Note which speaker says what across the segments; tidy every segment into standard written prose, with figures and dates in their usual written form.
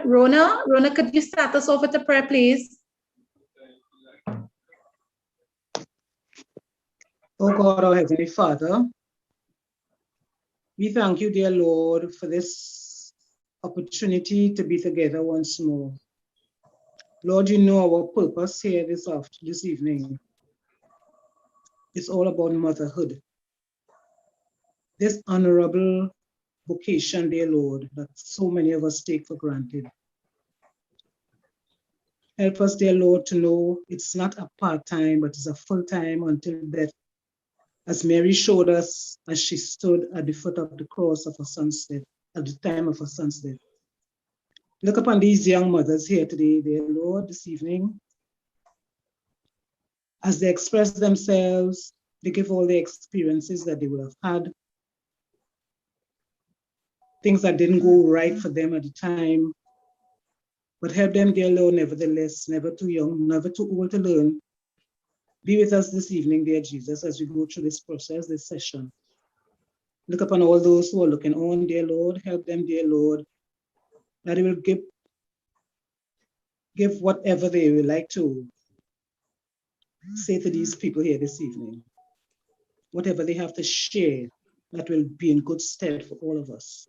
Speaker 1: Rona. Rona, could you start us off with a prayer, please?
Speaker 2: Oh God, our Heavenly Father, we thank you, dear Lord, for this opportunity to be together once more. Lord, you know our purpose here this evening. It's all about motherhood. This honorable vocation, dear Lord, that so many of us take for granted. Help us, dear Lord, to know it's not a part-time, but it's a full-time until death. As Mary showed us as she stood at the foot of the cross of her son's death, at the time of her son's death. Look upon these young mothers here today, dear Lord, this evening. As they express themselves, they give all the experiences that they would have had, things that didn't go right for them at the time. But help them, dear Lord, nevertheless, never too young, never too old to learn. Be with us this evening, dear Jesus, as we go through this process, this session. Look upon all those who are looking on, dear Lord. Help them, dear Lord, that they will give whatever they would like to say to these people here this evening. Whatever they have to share, that will be in good stead for all of us.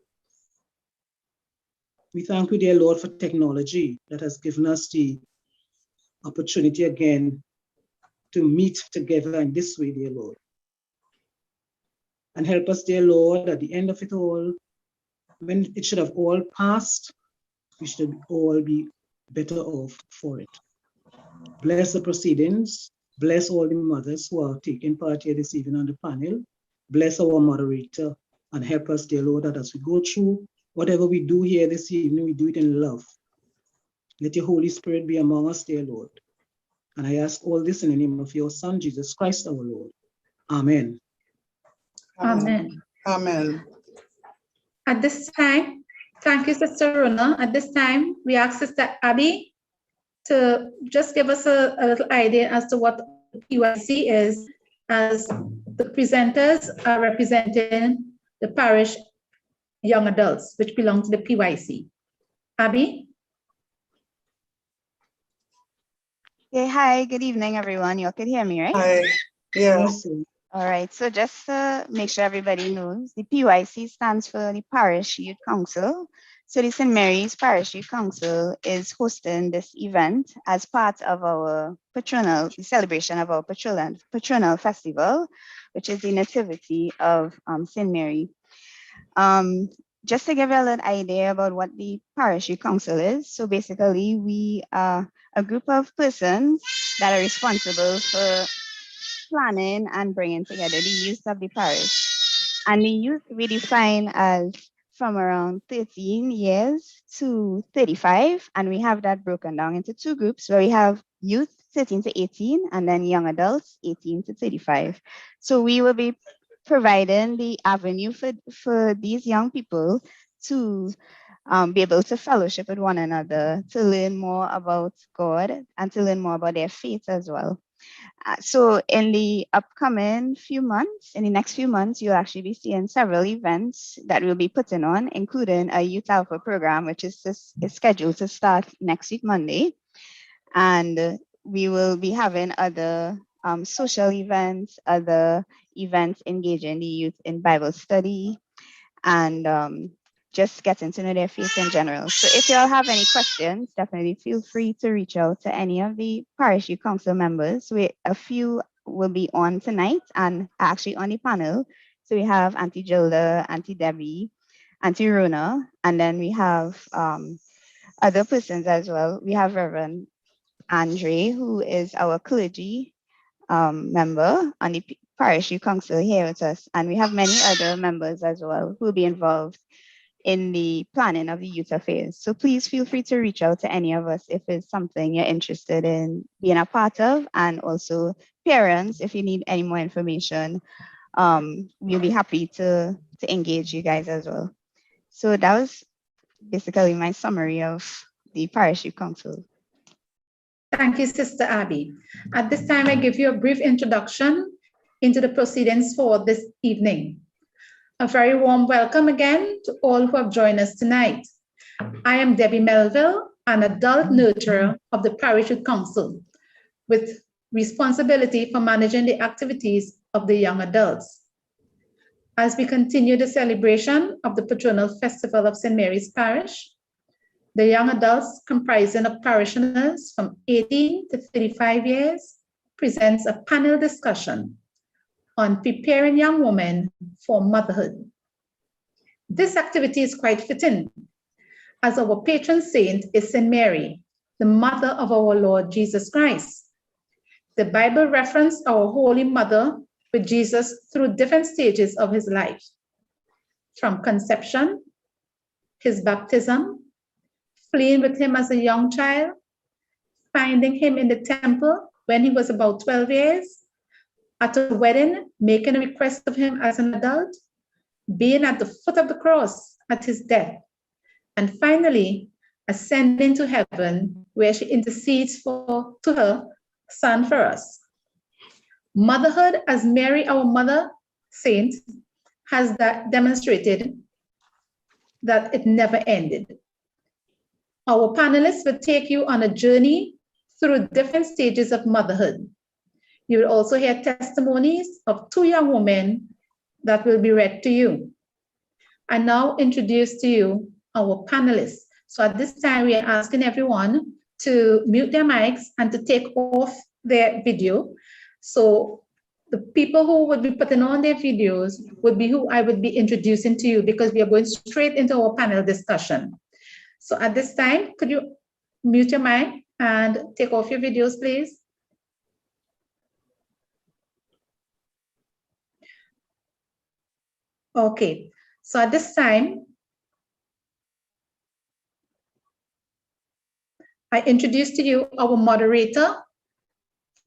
Speaker 2: We thank you, dear Lord, for technology that has given us the opportunity again to meet together in this way, dear Lord. And help us, dear Lord, at the end of it all, when it should have all passed, we should all be better off for it. Bless the proceedings. Bless all the mothers who are taking part here this evening on the panel. Bless our moderator and help us, dear Lord, that as we go through whatever we do here this evening, we do it in love. Let your Holy Spirit be among us, dear Lord. And I ask all this in the name of your Son, Jesus Christ, our Lord. Amen.
Speaker 1: Amen.
Speaker 3: Amen.
Speaker 1: At this time, thank you, Sister Rona. At this time, we ask Sister Abby to just give us a little idea as to what PYC is, as the presenters are representing the parish young adults, which belong to the PYC. Abby?
Speaker 4: Okay, hi, good evening, everyone. You all can hear me, right?
Speaker 3: Hi. Yeah.
Speaker 2: Yes,
Speaker 4: All right, so just to make sure everybody knows, the PYC stands for the Parish Youth Council. So the St. Mary's Parish Youth Council is hosting this event as part of our patronal, the celebration of our patronal festival, which is the Nativity of St. Mary. Just to give you a little idea about what the Parish Youth Council is, so basically we are a group of persons that are responsible for planning and bringing together the youth of the parish. And the youth we define as from around 13 years to 35, and we have that broken down into two groups where we have youth 13 to 18 and then young adults 18 to 35. So we will be providing the avenue for these young people to be able to fellowship with one another, to learn more about God and to learn more about their faith as well. So in the upcoming few months, in the next few months, you'll actually be seeing several events that we'll be putting on, including a Youth Alpha program, which is scheduled to start next week, Monday. And we will be having other social events, other events engaging the youth in Bible study, and just getting to know their faith in general. So if you all have any questions, definitely feel free to reach out to any of the Parish Youth Council members. A few will be on tonight and actually on the panel. So we have Auntie Gilda, Auntie Debbie, Auntie Rona, and then we have other persons as well. We have Reverend Andre, who is our clergy member on the Parish Youth Council here with us. And we have many other members as well who will be involved in the planning of the youth affairs. So please feel free to reach out to any of us if it's something you're interested in being a part of, and also parents, if you need any more information, we'll be happy to engage you guys as well. So that was basically my summary of the Parish Youth Council.
Speaker 1: Thank you, Sister Abby. At this time, I give you a brief introduction into the proceedings for this evening. A very warm welcome again to all who have joined us tonight. I am Debbie Melville, an adult nurturer of the Parish Youth Council, with responsibility for managing the activities of the young adults. As we continue the celebration of the Patronal Festival of St. Mary's Parish, the young adults comprising of parishioners from 18 to 35 years presents a panel discussion on preparing young women for motherhood. This activity is quite fitting, as our patron saint is St. Mary, the mother of our Lord Jesus Christ. The Bible references our Holy Mother with Jesus through different stages of his life, from conception, his baptism, fleeing with him as a young child, finding him in the temple when he was about 12 years, at a wedding, making a request of him as an adult, being at the foot of the cross at his death, and finally ascending to heaven, where she intercedes to her Son for us. Motherhood, as Mary, our mother saint, has demonstrated that it never ended. Our panelists will take you on a journey through different stages of motherhood. You will also hear testimonies of 2 young women that will be read to you. I now introduce to you our panelists. So at this time, we are asking everyone to mute their mics and to take off their video. So the people who would be putting on their videos would be who I would be introducing to you, because we are going straight into our panel discussion. So at this time, could you mute your mic and take off your videos, please? Okay, so at this time, I introduce to you our moderator,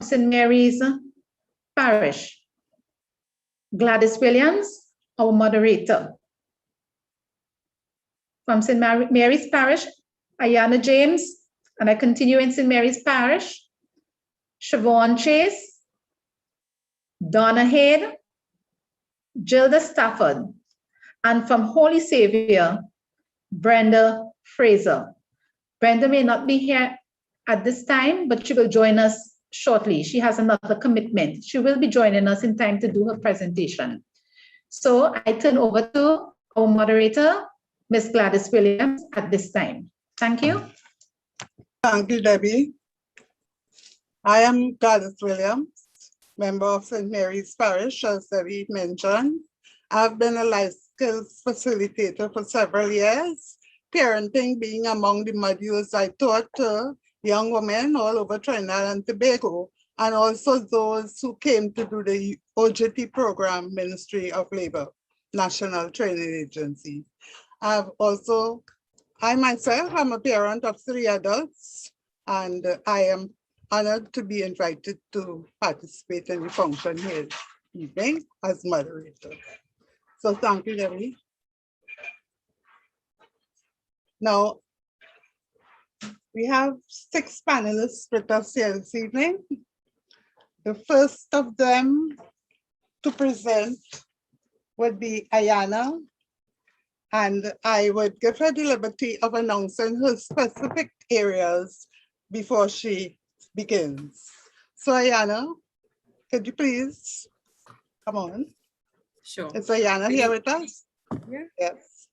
Speaker 1: St. Mary's Parish, Gladys Williams, our moderator. From St. Mary's Parish, Ayana James, and I continue in St. Mary's Parish, Siobhan Chase, Donna Head, Gilda Stafford, and from Holy Savior, Brenda Fraser. Brenda may not be here at this time, but she will join us shortly. She has another commitment. She will be joining us in time to do her presentation. So I turn over to our moderator, Ms. Gladys Williams, at this time. Thank you.
Speaker 3: Thank you, Debbie. I am Gladys Williams, member of St. Mary's Parish, as Debbie mentioned. I've been a life skills facilitator for several years, parenting being among the modules I taught to young women all over Trinidad and Tobago, and also those who came to do the OJT program, Ministry of Labor, National Training Agency. I myself am a parent of 3 adults, and I am honored to be invited to participate in the function here this evening as moderator. So thank you, Debbie. Now, we have 6 panelists with us here this evening. The first of them to present would be Ayana, and I would give her the liberty of announcing her specific areas before she begins. So Ayana, could you please come on?
Speaker 5: Sure.
Speaker 3: Is Ayana here with us?
Speaker 5: Yeah.
Speaker 3: Yes.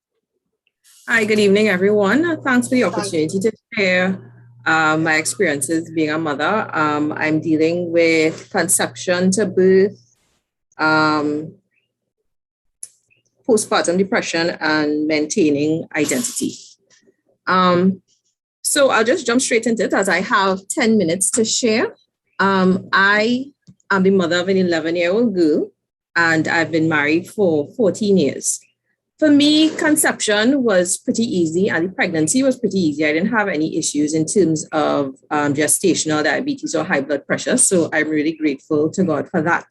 Speaker 5: Hi, good evening, everyone. Thanks for the opportunity to share my experiences being a mother. I'm dealing with conception to birth, postpartum depression, and maintaining identity. So I'll just jump straight into it as I have 10 minutes to share. I am the mother of an 11-year-old girl, and I've been married for 14 years. For me, conception was pretty easy, and the pregnancy was pretty easy. I didn't have any issues in terms of gestational diabetes or high blood pressure, so I'm really grateful to God for that.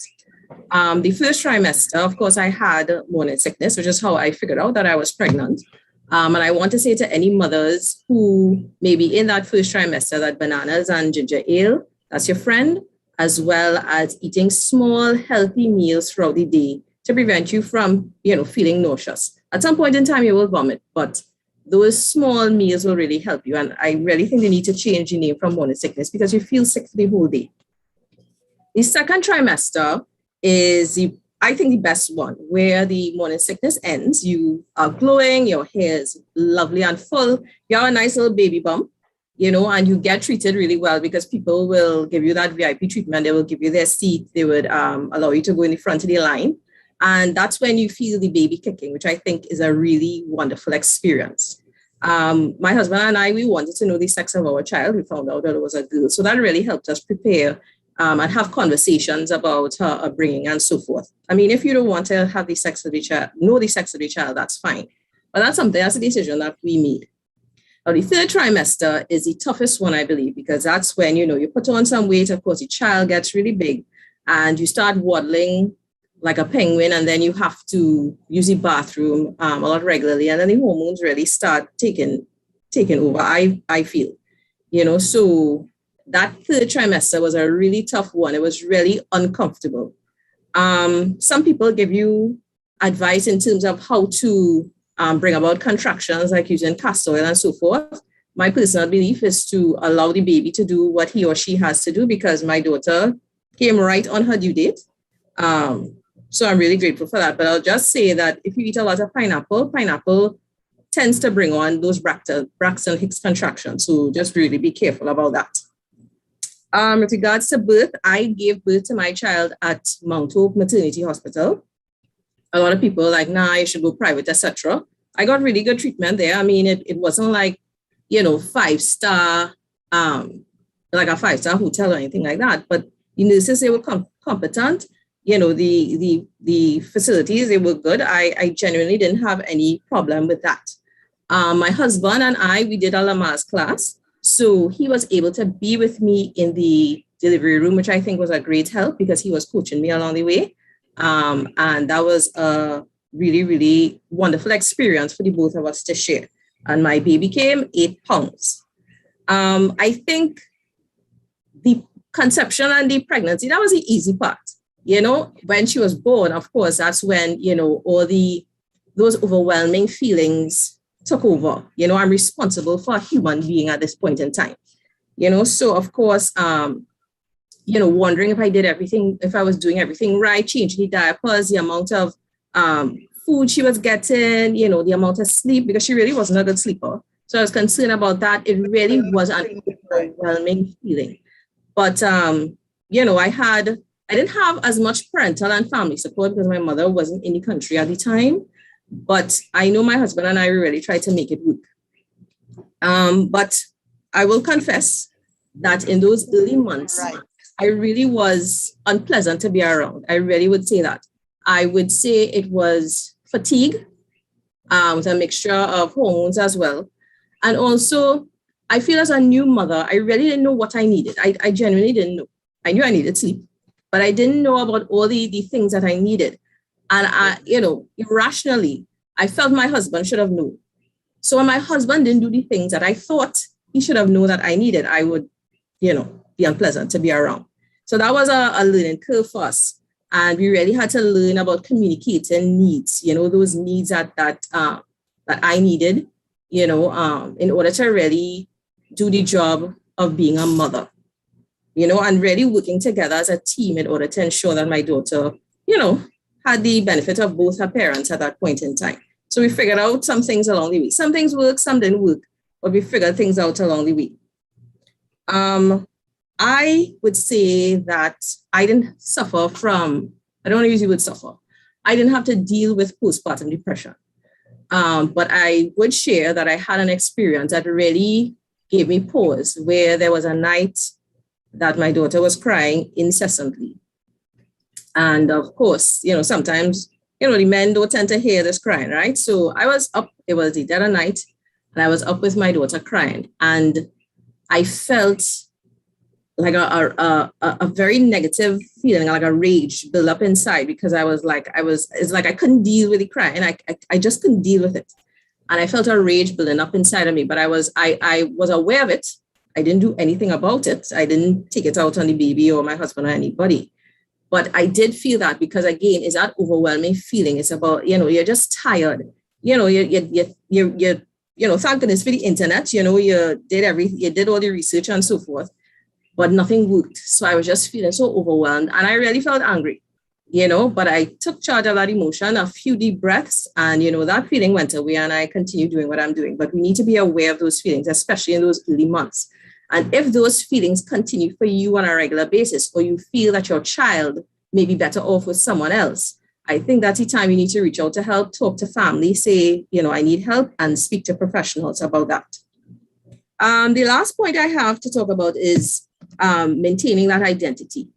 Speaker 5: The first trimester, of course, I had morning sickness, which is how I figured out that I was pregnant. And I want to say to any mothers who may be in that first trimester that bananas and ginger ale, that's your friend, as well as eating small, healthy meals throughout the day to prevent you from, feeling nauseous. At some point in time, you will vomit, but those small meals will really help you. And I really think they need to change the name from morning sickness because you feel sick for the whole day. The second trimester is, I think, the best one, where the morning sickness ends. You are glowing, your hair is lovely and full, you have a nice little baby bump, and you get treated really well because people will give you that VIP treatment. They will give you their seat. They would allow you to go in the front of the line. And that's when you feel the baby kicking, which I think is a really wonderful experience. My husband and I, we wanted to know the sex of our child. We found out that it was a girl. So that really helped us prepare and have conversations about her upbringing and so forth. I mean, if you don't want to have the sex of the child, know the sex of the child, that's fine. But that's a decision that we made. Now, the third trimester is the toughest one, I believe, because that's when, you put on some weight, of course, the child gets really big and you start waddling like a penguin, and then you have to use the bathroom a lot regularly, and then the hormones really start taking over, I feel. So that third trimester was a really tough one. It was really uncomfortable. Some people give you advice in terms of how to bring about contractions, like using castor oil and so forth. My personal belief is to allow the baby to do what he or she has to do, because my daughter came right on her due date. So I'm really grateful for that. But I'll just say that if you eat a lot of pineapple tends to bring on those Braxton Hicks contractions. So just really be careful about that. With regards to birth, I gave birth to my child at Mount Hope Maternity Hospital. A lot of people are like, nah, you should go private, etc. I got really good treatment there. I mean, it wasn't like, 5-star, like a 5-star hotel or anything like that. But the nurses, they were competent. The facilities, they were good. I genuinely didn't have any problem with that. My husband and I, we did a Lamaze class. So he was able to be with me in the delivery room, which I think was a great help because he was coaching me along the way. And that was a really, really wonderful experience for the both of us to share. And my baby came 8 pounds. I think the conception and the pregnancy, that was the easy part. When she was born, of course, that's when, all those overwhelming feelings took over. I'm responsible for a human being at this point in time. So of course, wondering if I was doing everything right, changing the diapers, the amount of food she was getting, the amount of sleep, because she really wasn't a good sleeper. So I was concerned about that. It really was an overwhelming feeling. But, I didn't have as much parental and family support because my mother wasn't in the country at the time. But I know my husband and I really tried to make it work. But I will confess that in those early months, I really was unpleasant to be around. I really would say that. I would say it was fatigue, with a mixture of hormones as well. And also, I feel as a new mother, I really didn't know what I needed. I genuinely didn't know. I knew I needed sleep, but I didn't know about all the things that I needed. And irrationally, I felt my husband should have known. So when my husband didn't do the things that I thought he should have known that I needed, I would, be unpleasant to be around. So that was a learning curve for us. And we really had to learn about communicating needs, those needs that I needed, in order to really do the job of being a mother, and really working together as a team in order to ensure that my daughter, had the benefit of both her parents at that point in time. So we figured out some things along the way. Some things worked, some didn't work, but we figured things out along the way. I would say that I didn't suffer from, I don't want to use the word suffer. I didn't have to deal with postpartum depression. But I would share that I had an experience that really gave me pause, where there was a night that my daughter was crying incessantly. And of course, sometimes, the men don't tend to hear this crying, right? So I was up, it was the dead of night, and I was up with my daughter crying. And I felt like a very negative feeling, like a rage build up inside, because it's like I couldn't deal with the crying. I just couldn't deal with it. And I felt a rage building up inside of me, but I was aware of it. I didn't do anything about it. I didn't take it out on the baby or my husband or anybody. But I did feel that, because again, it's that overwhelming feeling. It's about, you're just tired. You're thank goodness for the internet, you did all the research and so forth, but nothing worked. So I was just feeling so overwhelmed and I really felt angry, but I took charge of that emotion, a few deep breaths, and, that feeling went away and I continued doing what I'm doing. But we need to be aware of those feelings, especially in those early months. And if those feelings continue for you on a regular basis, or you feel that your child may be better off with someone else, I think that's the time you need to reach out to help, talk to family, say, I need help, and speak to professionals about that. The last point I have to talk about is maintaining that identity.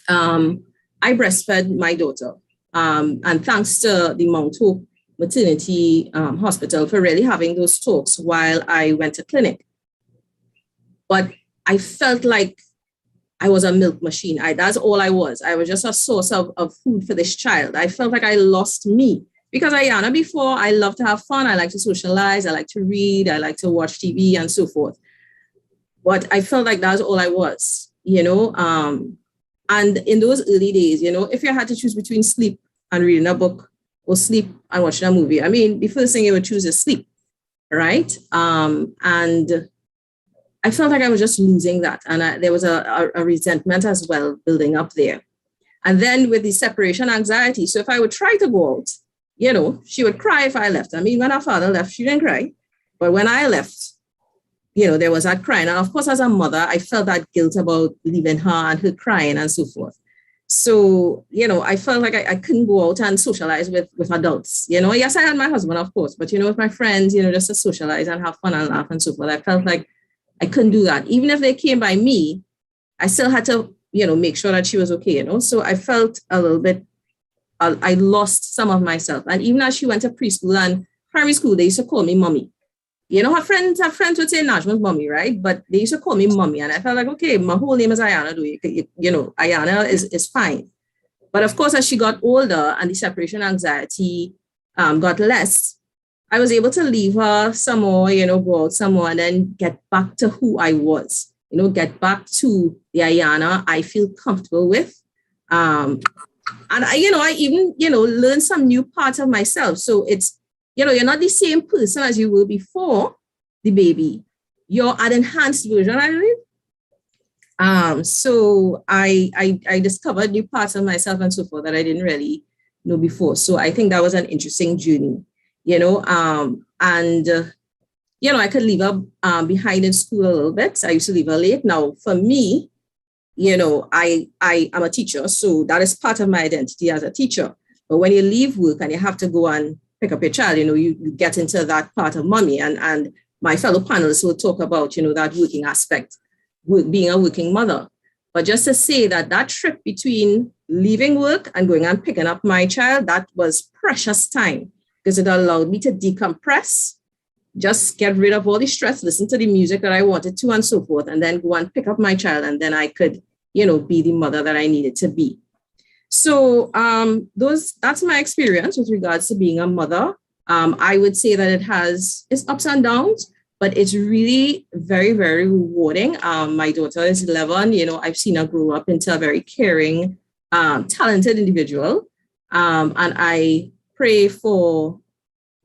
Speaker 5: I breastfed my daughter, and thanks to the Mount Hope Maternity Hospital for really having those talks while I went to clinic. But I felt like I was a milk machine. That's all I was. I was just a source of food for this child. I felt like I lost me because Ayana, before, I love to have fun. I like to socialize. I like to read. I like to watch TV and so forth. But I felt like that's all I was, and in those early days, if you had to choose between sleep and reading a book or sleep and watching a movie, the first thing you would choose is sleep, right? And I felt like I was just losing that. And there was a resentment as well building up there. And then with the separation anxiety. So if I would try to go out, she would cry if I left. When her father left, she didn't cry. But when I left, there was that crying. And of course, as a mother, I felt that guilt about leaving her and her crying and so forth. So, I felt like I couldn't go out and socialize with adults. Yes, I had my husband, of course, but, with my friends, just to socialize and have fun and laugh and so forth. I felt like I couldn't do that. Even if they came by me, I still had to, make sure that she was okay, So I felt a little bit, I lost some of myself. And even as she went to preschool and primary school, they used to call me mommy. Her friends would say Najma's mommy, right? But they used to call me mommy. And I felt like, okay, my whole name is Ayana. Ayana is fine. But of course, as she got older and the separation anxiety got less, I was able to leave her some more, go out some more and then get back to who I was, get back to the Ayana I feel comfortable with. And I even, learned some new parts of myself. So it's, you're not the same person as you were before the baby. You're an enhanced version, I believe. So I discovered new parts of myself and so forth that I didn't really know before. So I think that was an interesting journey. I could leave her behind in school a little bit. I used to leave her late. Now, for me, I am a teacher, so that is part of my identity as a teacher. But when you leave work and you have to go and pick up your child, you get into that part of mommy. And my fellow panelists will talk about, that working aspect, being a working mother. But just to say that trip between leaving work and going and picking up my child, that was precious time. Because it allowed me to decompress, just get rid of all the stress, listen to the music that I wanted to and so forth, and then go and pick up my child. And then I could, be the mother that I needed to be. So that's my experience with regards to being a mother. I would say that it has its ups and downs, but it's really very, very rewarding. My daughter is 11. I've seen her grow up into a very caring, talented individual. And I pray for,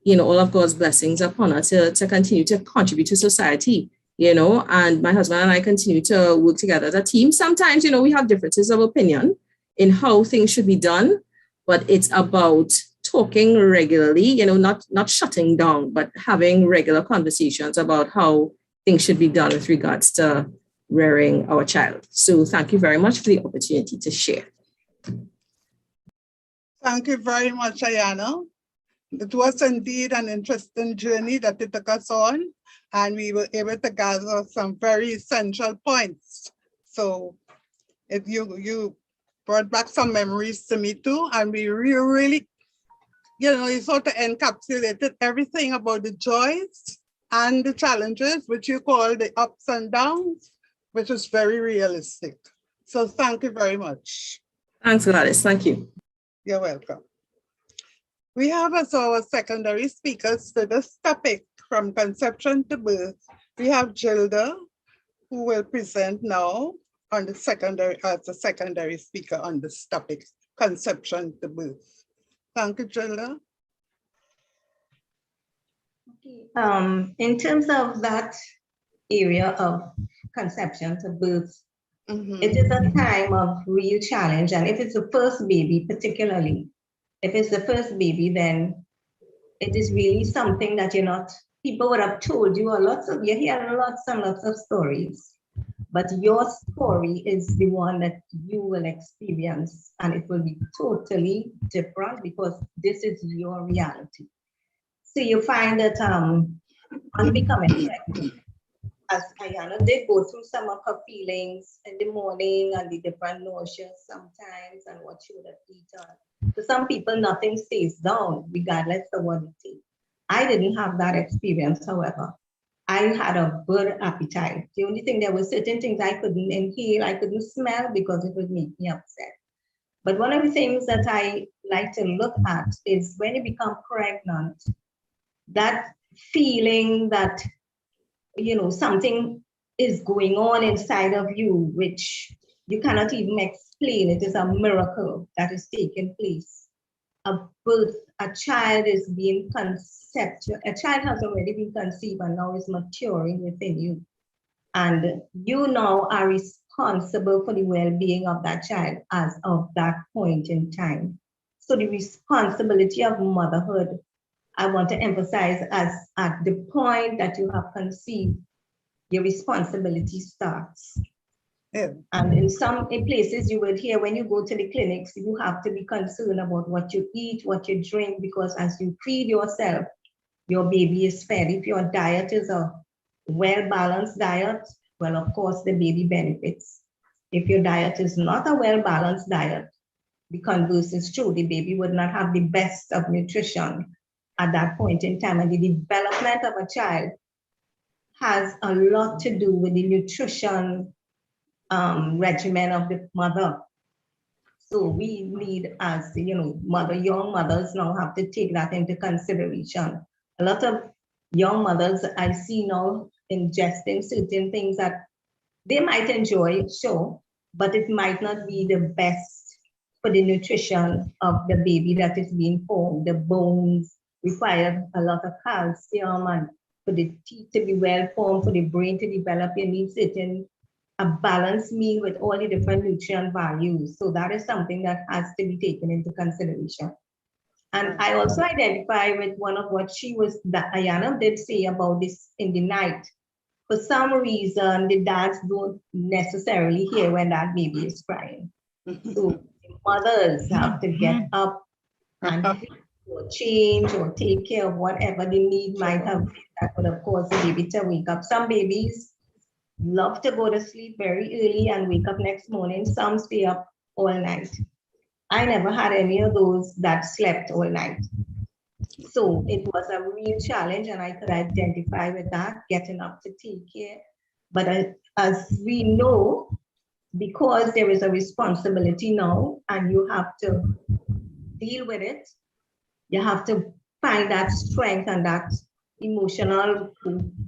Speaker 5: all of God's blessings upon her to continue to contribute to society, and my husband and I continue to work together as a team. Sometimes, we have differences of opinion in how things should be done, but it's about talking regularly, not shutting down, but having regular conversations about how things should be done with regards to rearing our child. So thank you very much for the opportunity to share.
Speaker 3: Thank you very much, Ayana. It was indeed an interesting journey that it took us on, and we were able to gather some very essential points. So if you brought back some memories to me too, and we really, you sort of encapsulated everything about the joys and the challenges, which you call the ups and downs, which is very realistic. So thank you very much.
Speaker 5: Thanks, Gladys. Thank you.
Speaker 3: You're welcome. We have as our secondary speakers for this topic, from conception to birth. We have Gilda, who will present now on the secondary as a secondary speaker on this topic, conception to birth. Thank you, Gilda.
Speaker 6: In terms of that area of conception to birth, it is a time of real challenge. And if it's the first baby, particularly, if it's the first baby, then it is really something that people would have told you you hear lots and lots of stories, but your story is the one that you will experience, and it will be totally different because this is your reality. So you find that on becoming pregnant, as Ayana did go through some of her feelings in the morning and the different nausea sometimes and what she would have eaten. For some people, nothing stays down regardless of what it is. I didn't have that experience, however. I had a good appetite. The only thing, there were certain things I couldn't inhale, I couldn't smell because it would make me upset. But one of the things that I like to look at is when you become pregnant, that feeling that something is going on inside of you, which you cannot even explain. It is a miracle that is taking place. A birth, a child is being conceived. A child has already been conceived and now is maturing within you. And you now are responsible for the well-being of that child as of that point in time. So the responsibility of motherhood, I want to emphasize, as at the point that you have conceived, your responsibility starts.
Speaker 3: Yeah.
Speaker 6: And in some places you would hear when you go to the clinics, you have to be concerned about what you eat, what you drink, because as you feed yourself, your baby is fed. If your diet is a well-balanced diet, well, of course, the baby benefits. If your diet is not a well-balanced diet, the converse is true. The baby would not have the best of nutrition at that point in time. And the development of a child has a lot to do with the nutrition regimen of the mother. So we need, as young mothers now have to take that into consideration. A lot of young mothers I see now ingesting certain things that they might enjoy, sure, but it might not be the best for the nutrition of the baby that is being formed. The bones require a lot of calcium, and for the teeth to be well formed, for the brain to develop, you need a balanced meal with all the different nutrient values. So that is something that has to be taken into consideration. And I also identify with one of what that Ayana did say about this in the night. For some reason, the dads don't necessarily hear when that baby is crying. So mothers have to get up and or change or take care of whatever the need might have been that would have caused the baby to wake up. Some babies love to go to sleep very early and wake up next morning. Some stay up all night. I never had any of those that slept all night. So it was a real challenge, and I could identify with that, getting up to take care. But as we know, because there is a responsibility now and you have to deal with it, you have to find that strength and that emotional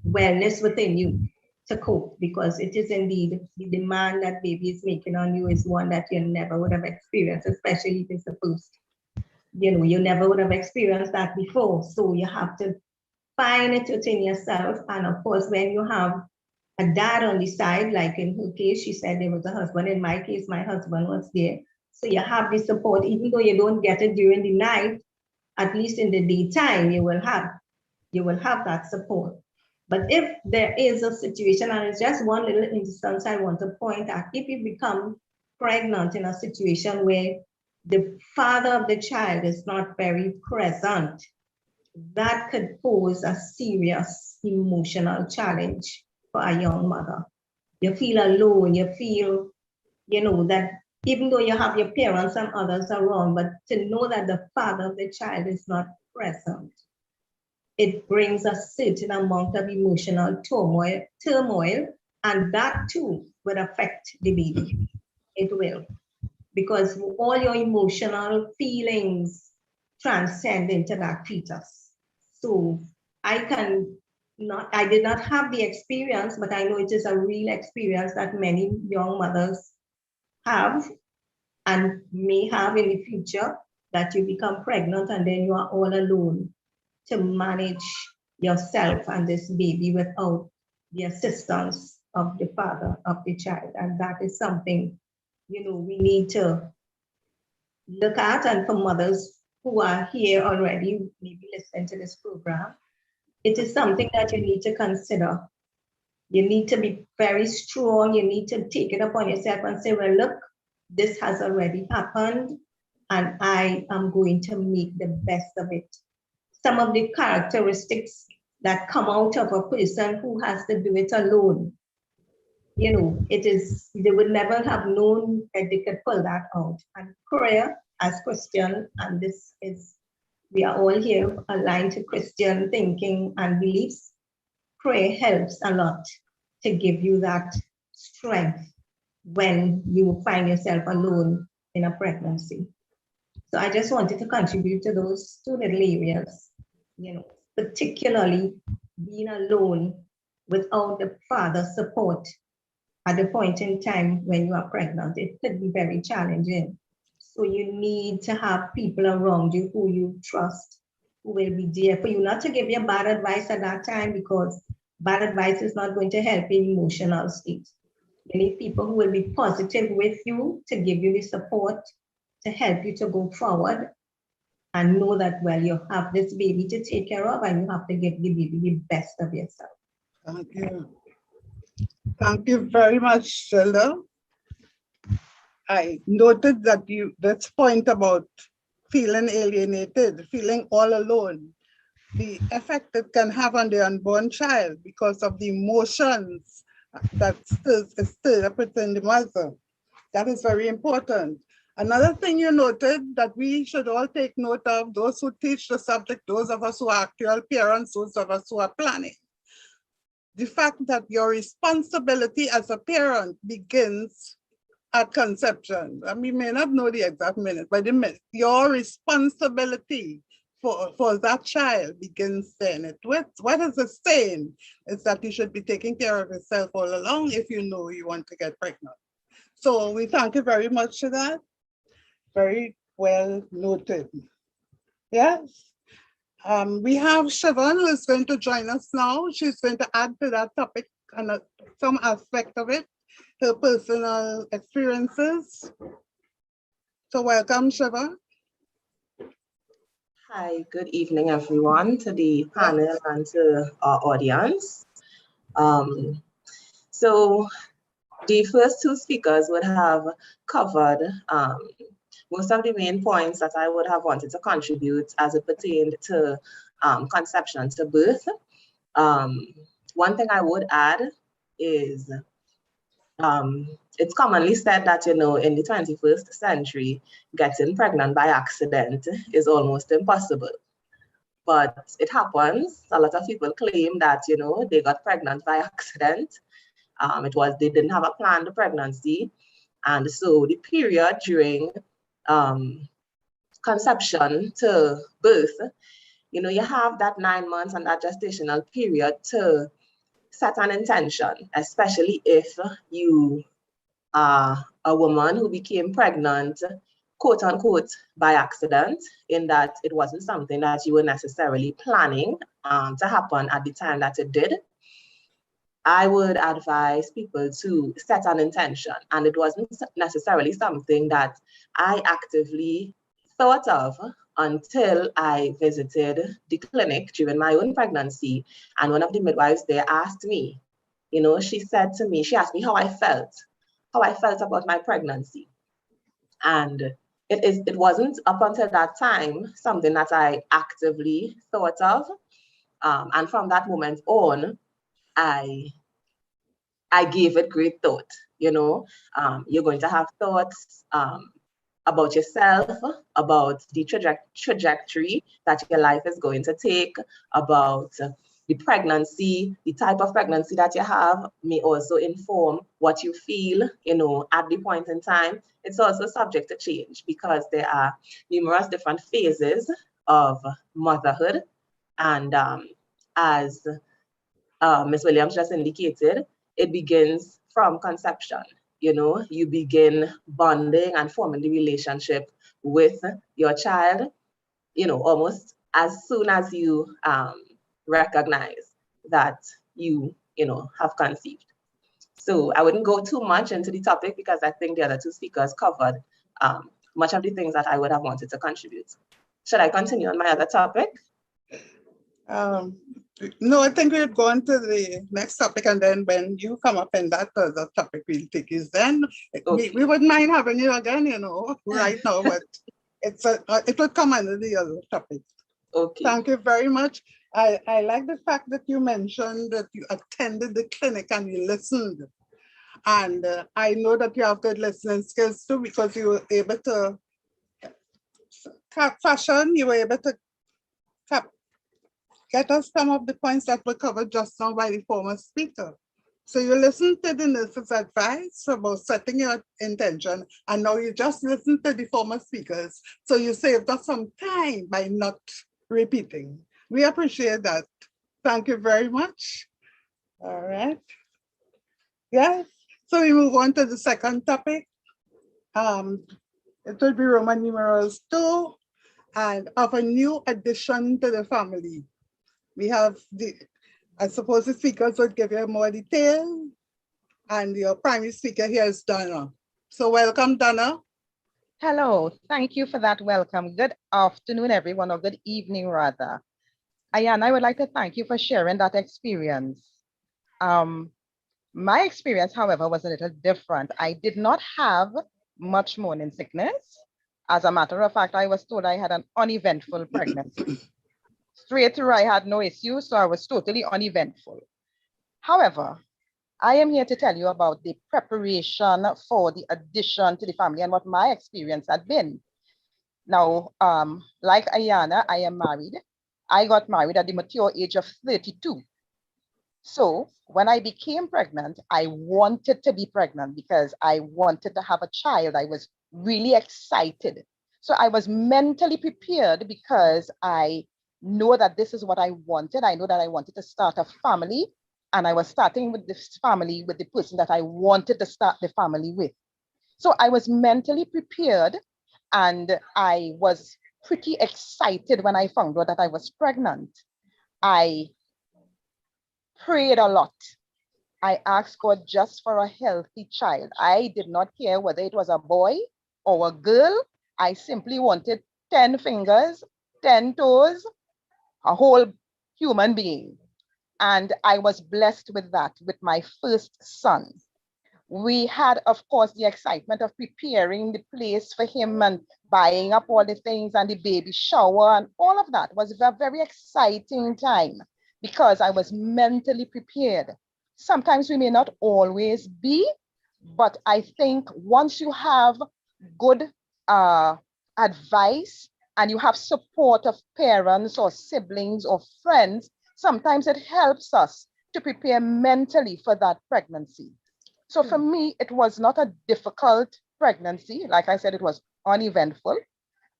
Speaker 6: wellness within you to cope, because it is indeed the demand that baby is making on you is one that you never would have experienced, especially if it's the first. You never would have experienced that before. So you have to find it within yourself. And of course, when you have a dad on the side, like in her case, she said there was a husband. In my case, my husband was there. So you have the support, even though you don't get it during the night, at least in the daytime, you will have that support. But if there is a situation, and it's just one little instance I want to point at, if you become pregnant in a situation where the father of the child is not very present, that could pose a serious emotional challenge for a young mother. You feel alone, you feel, that even though you have your parents and others around, but to know that the father of the child is not present, it brings a certain amount of emotional turmoil, and that too would affect the baby. It will, because all your emotional feelings transcend into that fetus. So I did not have the experience, but I know it is a real experience that many young mothers have and may have in the future, that you become pregnant and then you are all alone to manage yourself and this baby without the assistance of the father of the child. And that is something, we need to look at. And for mothers who are here already, maybe listening to this program, it is something that you need to consider. You need to be very strong. You need to take it upon yourself and say, well, look, this has already happened, and I am going to make the best of it. Some of the characteristics that come out of a person who has to do it alone, they would never have known that they could pull that out. And prayer, as Christian, and we are all here aligned to Christian thinking and beliefs, prayer helps a lot to give you that strength when you find yourself alone in a pregnancy. So I just wanted to contribute to those two little areas, particularly being alone without the father's support at the point in time when you are pregnant. It could be very challenging. So you need to have people around you who you trust, who will be there for you, not to give you bad advice at that time, because bad advice is not going to help your emotional state. You need people who will be positive with you to give you the support to help you to go forward and know that, well, you have this baby to take care of and you have to give the baby the best of yourself.
Speaker 3: Thank you. Thank you very much, Sheila. I noted that this point about feeling alienated, feeling all alone, the effect it can have on the unborn child because of the emotions that stir up within the mother. That is very important. Another thing you noted that we should all take note of, those who teach the subject, those of us who are actual parents, those of us who are planning, the fact that your responsibility as a parent begins at conception. And we may not know the exact minute, but your responsibility for that child begins then. What is it saying? Is that you should be taking care of yourself all along if you know you want to get pregnant. So we thank you very much for that. Very well noted. Yes. We have Siobhan who is going to join us now. She's going to add to that topic and some aspect of it, her personal experiences. So welcome, Siobhan.
Speaker 7: Hi, good evening, everyone, to the panel and to our audience. So the first two speakers would have covered most of the main points that I would have wanted to contribute as it pertained to conception to birth. One thing I would add is it's commonly said that, in the 21st century, getting pregnant by accident is almost impossible. But it happens. A lot of people claim that, they got pregnant by accident. They didn't have a planned pregnancy. And so the period during conception to birth, you have that 9 months and that gestational period to set an intention, especially if you are a woman who became pregnant, quote unquote, by accident, in that it wasn't something that you were necessarily planning to happen at the time that it did. I would advise people to set an intention, and it wasn't necessarily something that I actively thought of until I visited the clinic during my own pregnancy. And one of the midwives there asked me, she asked me how I felt about my pregnancy. And it wasn't up until that time something that I actively thought of. And from that moment on, I gave it great thought. You're going to have thoughts about yourself, about the trajectory that your life is going to take, about the pregnancy, the type of pregnancy that you have may also inform what you feel, at the point in time. It's also subject to change because there are numerous different phases of motherhood. And as Ms. Williams just indicated, it begins from conception. You begin bonding and forming the relationship with your child, almost as soon as you recognize that you have conceived. So I wouldn't go too much into the topic because I think the other two speakers covered much of the things that I would have wanted to contribute. Should I continue on my other topic?
Speaker 3: No, I think we'll go on to the next topic, and then when you come up in that other topic, we'll take you then.
Speaker 7: Okay.
Speaker 3: We wouldn't mind having you again, right now, but it will come under the other topic.
Speaker 7: Okay.
Speaker 3: Thank you very much. I like the fact that you mentioned that you attended the clinic and you listened. And I know that you have good listening skills too, because you were able to you were able to get us some of the points that were covered just now by the former speaker. So you listened to the nurse's advice about setting your intention, and now you just listened to the former speakers. So you saved us some time by not repeating. We appreciate that. Thank you very much. All right. Yes. So we move on to the second topic. It will be Roman numerals 2, and of a new addition to the family. We have I suppose the speakers would give you more detail, and your primary speaker here is Donna. So welcome, Donna.
Speaker 8: Hello, thank you for that welcome. Good afternoon, everyone, or good evening, rather. Ayana, I would like to thank you for sharing that experience. My experience, however, was a little different. I did not have much morning sickness. As a matter of fact, I was told I had an uneventful pregnancy. Straight through, I had no issues, so I was totally uneventful. However, I am here to tell you about the preparation for the addition to the family and what my experience had been. Now, like Ayana, I am married. I got married at the mature age of 32. So when I became pregnant, I wanted to be pregnant because I wanted to have a child. I was really excited. So I was mentally prepared because I know that this is what I wanted. I know that I wanted to start a family, and I was starting with this family with the person that I wanted to start the family with. So I was mentally prepared, and I was pretty excited when I found out that I was pregnant. I prayed a lot. I asked God just for a healthy child. I did not care whether it was a boy or a girl. I simply wanted 10 fingers, 10 toes, a whole human being. And I was blessed with that, with my first son. We had, of course, the excitement of preparing the place for him and buying up all the things and the baby shower, and all of that was a very exciting time because I was mentally prepared. Sometimes we may not always be, but I think once you have good advice and you have support of parents or siblings or friends, sometimes it helps us to prepare mentally for that pregnancy. So for me, it was not a difficult pregnancy. Like I said, it was uneventful,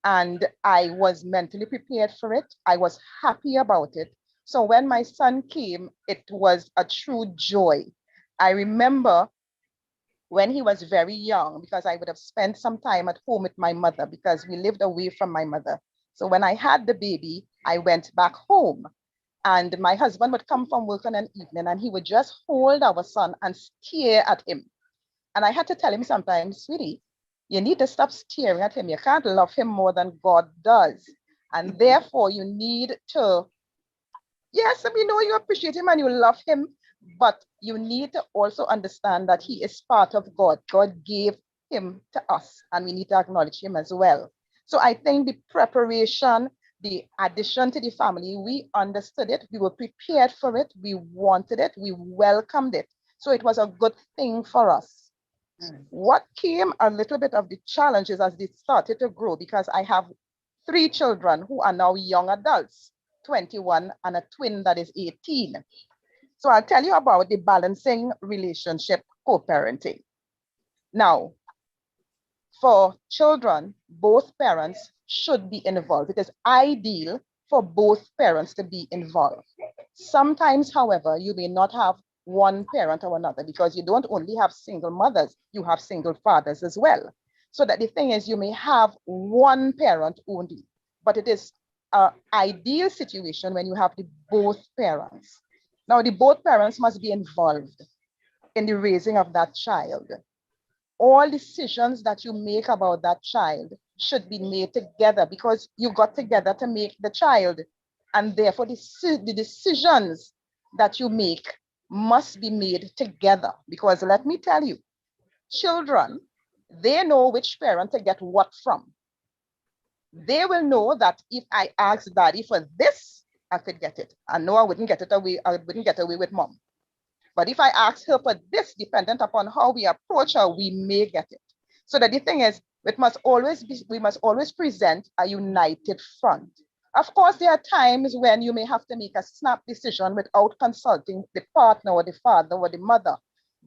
Speaker 8: and I was mentally prepared for it. I was happy about it. So when my son came, it was a true joy. I remember when he was very young, because I would have spent some time at home with my mother because we lived away from my mother. So when I had the baby, I went back home, and my husband would come from work in an evening and he would just hold our son and stare at him. And I had to tell him sometimes, sweetie, you need to stop staring at him. You can't love him more than God does. And therefore you need to, yes, we know you appreciate him and you love him, but you need to also understand that he is part of God. God gave him to us, and we need to acknowledge him as well. So I think the preparation, the addition to the family, we understood it, we were prepared for it, we wanted it, we welcomed it. So it was a good thing for us. What came a little bit of the challenges as they started to grow, because I have 3 children who are now young adults, 21 and a twin that is 18. So I'll tell you about the balancing relationship co-parenting. Now, for children, both parents should be involved. It is ideal for both parents to be involved. Sometimes, however, you may not have one parent or another, because you don't only have single mothers, you have single fathers as well. So that the thing is, you may have one parent only, but it is an ideal situation when you have the both parents. Now, the both parents must be involved in the raising of that child. All decisions that you make about that child should be made together because you got together to make the child. And therefore, the decisions that you make must be made together. Because let me tell you, children, they know which parent to get what from. They will know that if I ask daddy for this, I could get it. I know I wouldn't get it away, I wouldn't get away with mom. But if I ask her for this, dependent upon how we approach her, we may get it. So that the thing is, we must always present a united front. Of course, there are times when you may have to make a snap decision without consulting the partner or the father or the mother.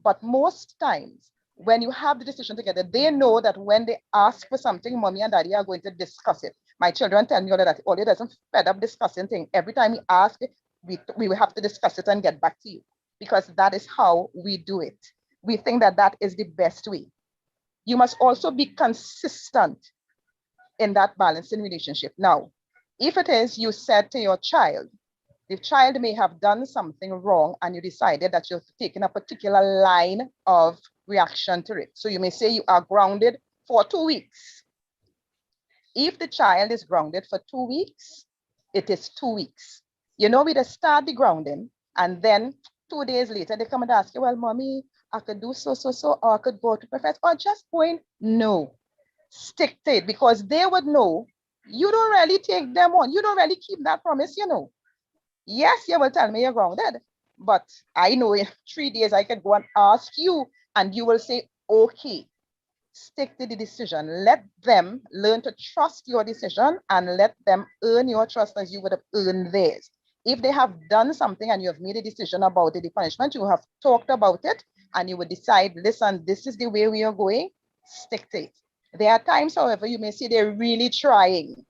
Speaker 8: But most times, when you have the decision together, they know that when they ask for something, mommy and daddy are going to discuss it. My children tell me all that Ollie doesn't fed up discussing things. Every time we ask, we will have to discuss it and get back to you, because that is how we do it. We think that that is the best way. You must also be consistent in that balancing relationship. Now, if it is you said to your child, the child may have done something wrong and you decided that you're taking a particular line of reaction to it. So you may say you are grounded for 2 weeks. If the child is grounded for 2 weeks, it is 2 weeks. You know, we just start the grounding and then 2 days later, they come and ask you, well, mommy, I could do so, or I could go to professor, or just point. No, stick to it, because they would know you don't really take them on. You don't really keep that promise, you know. Yes, you will tell me you're grounded, but I know in 3 days I can go and ask you, and you will say, okay, stick to the decision. Let them learn to trust your decision and let them earn your trust as you would have earned theirs. If they have done something and you have made a decision about it, the punishment, you have talked about it, and you would decide, listen, this is the way we are going, stick to it. There are times, however, you may see they're really trying,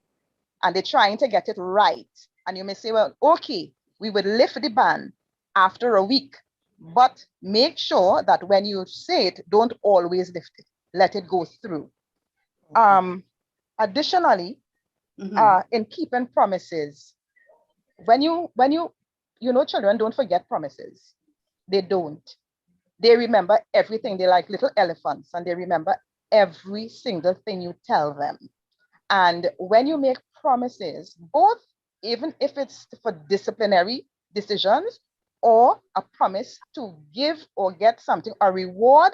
Speaker 8: and they're trying to get it right. And you may say, well, okay, we would lift the ban after a week, but make sure that when you say it, don't always lift it. Let it go through. Additionally, in keeping promises, when you know, children don't forget promises. They don't. They remember everything. They're like little elephants, and they remember every single thing you tell them. And when you make promises, both, even if it's for disciplinary decisions or a promise to give or get something, a reward,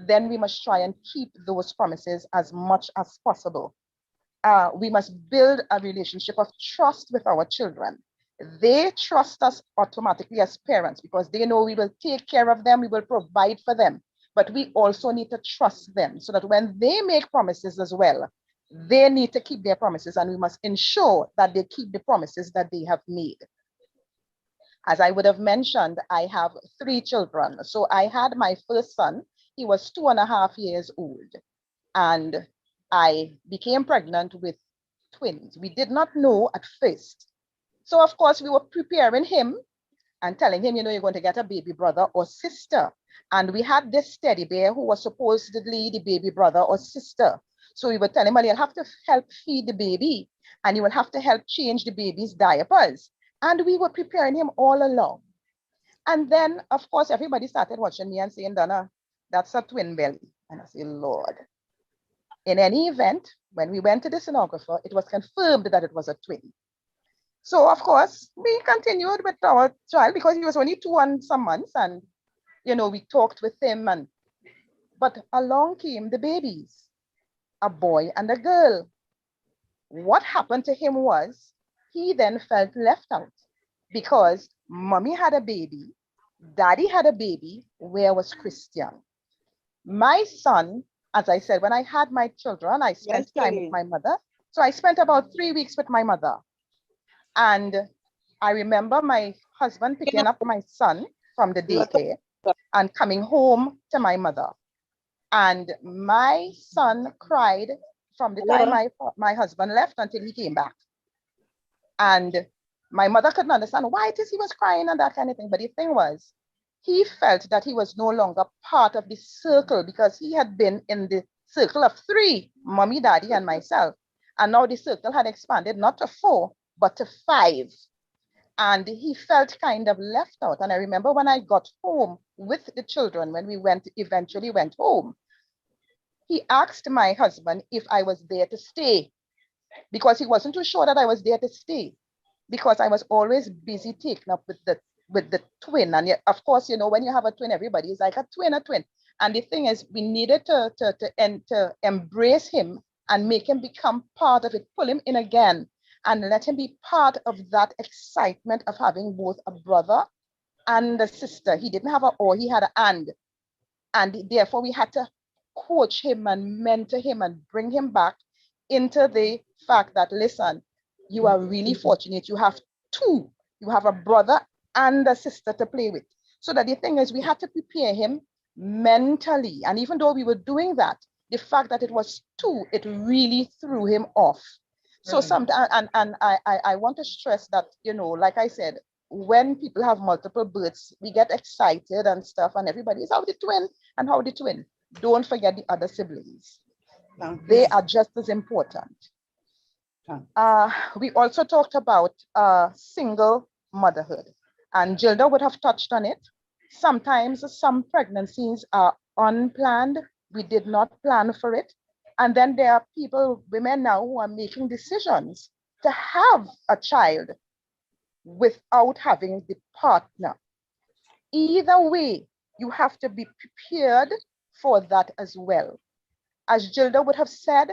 Speaker 8: then we must try and keep those promises as much as possible. We must build a relationship of trust with our children. They trust us automatically as parents because they know we will take care of them, we will provide for them. But we also need to trust them so that when they make promises as well, they need to keep their promises, and we must ensure that they keep the promises that they have made. As I would have mentioned, I have 3 children. So I had my first son, he was 2.5 years old, and I became pregnant with twins. We did not know at first. So of course we were preparing him and telling him, you know, you're going to get a baby brother or sister. And we had this teddy bear who was supposedly the baby brother or sister. So we were telling him, well, you'll have to help feed the baby and you will have to help change the baby's diapers. And we were preparing him all along. And then, of course, everybody started watching me and saying, Donna, that's a twin belly. And I said, Lord. In any event, when we went to the sonographer, it was confirmed that it was a twin. So, of course, we continued with our child because he was only 2 and some months. And, you know, we talked with him. But along came the babies, a boy and a girl. What happened to him was he then felt left out because mommy had a baby, daddy had a baby, where was Christian? My son, as I said, when I had my children, I spent time with my mother. So I spent about 3 weeks with my mother. And I remember my husband picking up my son from the daycare and coming home to my mother. And my son cried from the time my husband left until he came back. And my mother couldn't understand why it is he was crying and that kind of thing. But the thing was, he felt that he was no longer part of the circle because he had been in the circle of 3, mommy, daddy, and myself. And now the circle had expanded not to 4, but to 5. And he felt kind of left out. And I remember when I got home with the children, when we eventually went home, he asked my husband if I was there to stay, because he wasn't too sure that I was there to stay, because I was always busy taking up with the twin. And yet, of course, you know, when you have a twin, everybody is like a twin. And the thing is, we needed to embrace him and make him become part of it, pull him in again, and let him be part of that excitement of having both a brother and a sister. He didn't have he had an and therefore we had to coach him and mentor him and bring him back into the fact that, listen, you are really fortunate. You have 2. You have a brother and a sister to play with. So that the thing is, we had to prepare him mentally. And even though we were doing that, the fact that it was 2, it really threw him off. So sometimes, and I want to stress that, you know, like I said, when people have multiple births, we get excited and stuff, and everybody's how the twin and how the twin. Don't forget the other siblings. They are just as important. We also talked about single motherhood, and Gilda would have touched on it. Sometimes some pregnancies are unplanned. We did not plan for it. And then there are women now who are making decisions to have a child without having the partner. Either way, you have to be prepared for that as well. As Gilda would have said,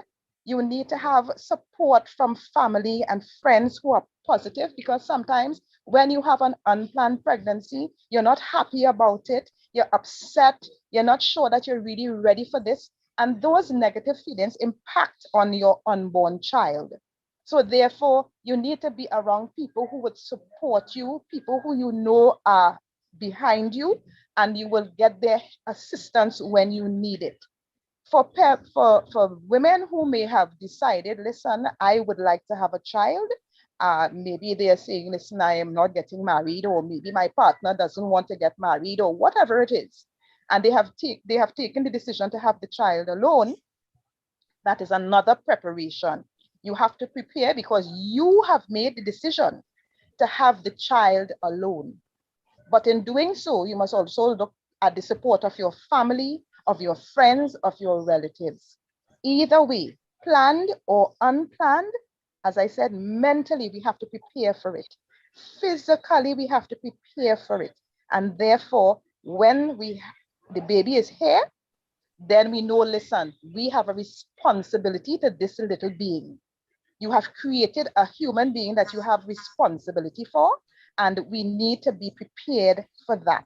Speaker 8: you need to have support from family and friends who are positive, because sometimes when you have an unplanned pregnancy, you're not happy about it, you're upset, you're not sure that you're really ready for this, and those negative feelings impact on your unborn child. So therefore, you need to be around people who would support you, people who you know are behind you, and you will get their assistance when you need it. For women who may have decided, listen, I would like to have a child, maybe they're saying, listen, I am not getting married, or maybe my partner doesn't want to get married, or whatever it is, and they have taken the decision to have the child alone. That is another preparation. You have to prepare because you have made the decision to have the child alone. But in doing so, you must also look at the support of your family, of your friends, of your relatives. Either way, planned or unplanned, as I said, mentally, we have to prepare for it. Physically, we have to prepare for it. And therefore, when the baby is here, then we know, listen, we have a responsibility to this little being. You have created a human being that you have responsibility for, and we need to be prepared for that.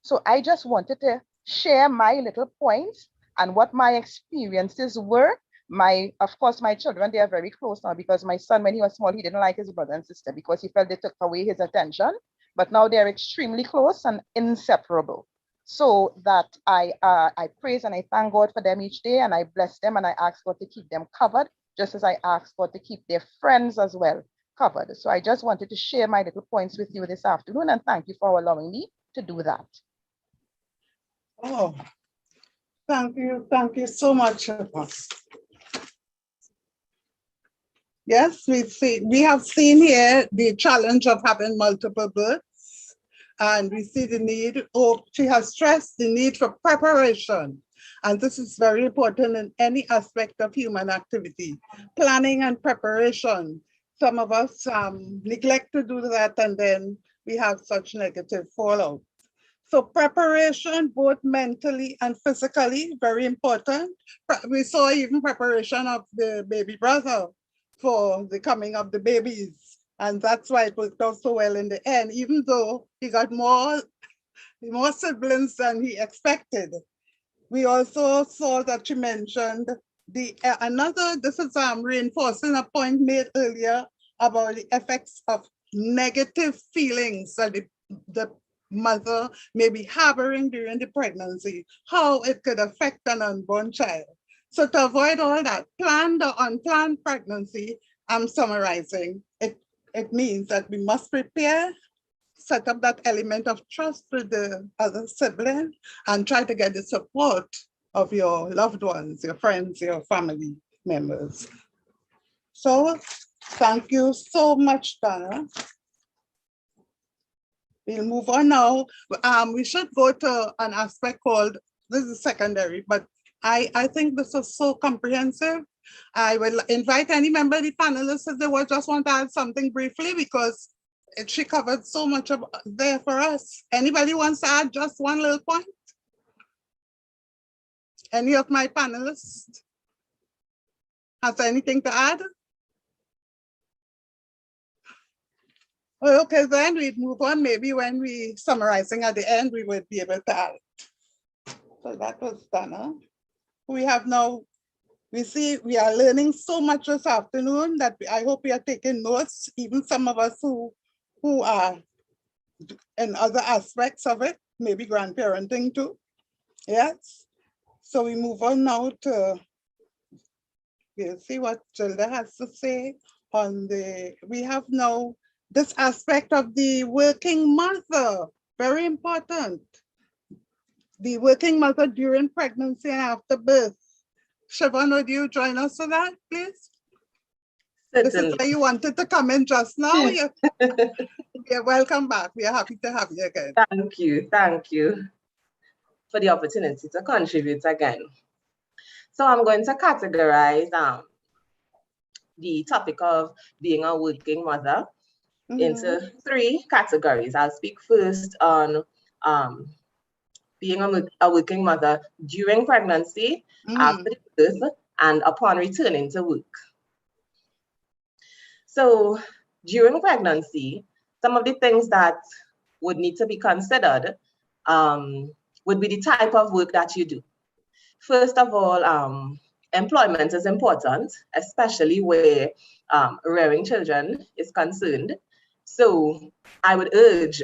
Speaker 8: So I just wanted to share my little points and what my experiences were. Of course, my children, they are very close now, because my son, when he was small, he didn't like his brother and sister because he felt they took away his attention. But now they're extremely close and inseparable. So that I praise and I thank God for them each day, and I bless them, and I ask God to keep them covered, just as I ask God to keep their friends as well covered. So I just wanted to share my little points with you this afternoon, and thank you for allowing me to do that.
Speaker 3: Oh, thank you so much. Yes, we have seen here the challenge of having multiple births, and we see the need, she has stressed the need for preparation. And this is very important in any aspect of human activity, planning and preparation. Some of us neglect to do that, and then we have such negative fallout. So preparation, both mentally and physically, very important. We saw even preparation of the baby brother for the coming of the babies. And that's why it worked out so well in the end, even though he got more siblings than he expected. We also saw that you mentioned this is reinforcing a point made earlier about the effects of negative feelings that the mother may be harboring during the pregnancy, how it could affect an unborn child. So to avoid all that, planned or unplanned pregnancy, I'm summarizing, it means that we must prepare, set up that element of trust with the other sibling, and try to get the support of your loved ones, your friends, your family members. So Thank you so much, Donna. We'll move on now. We should go to an aspect called, this is secondary, but I think this is so comprehensive. I will invite any member of the panelists if they would just want to add something briefly, because she covered so much of there for us. Anybody wants to add just one little point? Any of my panelists has anything to add? Okay, then we'd move on. Maybe when we summarizing at the end, we would be able to add it. So that was Donna. We have now, we see we are learning so much this afternoon that I hope we are taking notes, even some of us who are in other aspects of it, maybe grandparenting too. Yes. So we move on now to, we'll see what Gilda has to say on we have now this aspect of the working mother, very important. The working mother during pregnancy and after birth. Siobhan, would you join us for that, please? This is where you wanted to come in just now. You're welcome back. We are happy to have you again.
Speaker 7: Thank you for the opportunity to contribute again. So I'm going to categorize the topic of being a working mother into 3 categories. I'll speak first on being a working mother during pregnancy, after birth, and upon returning to work. So during pregnancy, some of the things that would need to be considered would be the type of work that you do. First of all, employment is important, especially where rearing children is concerned. So I would urge,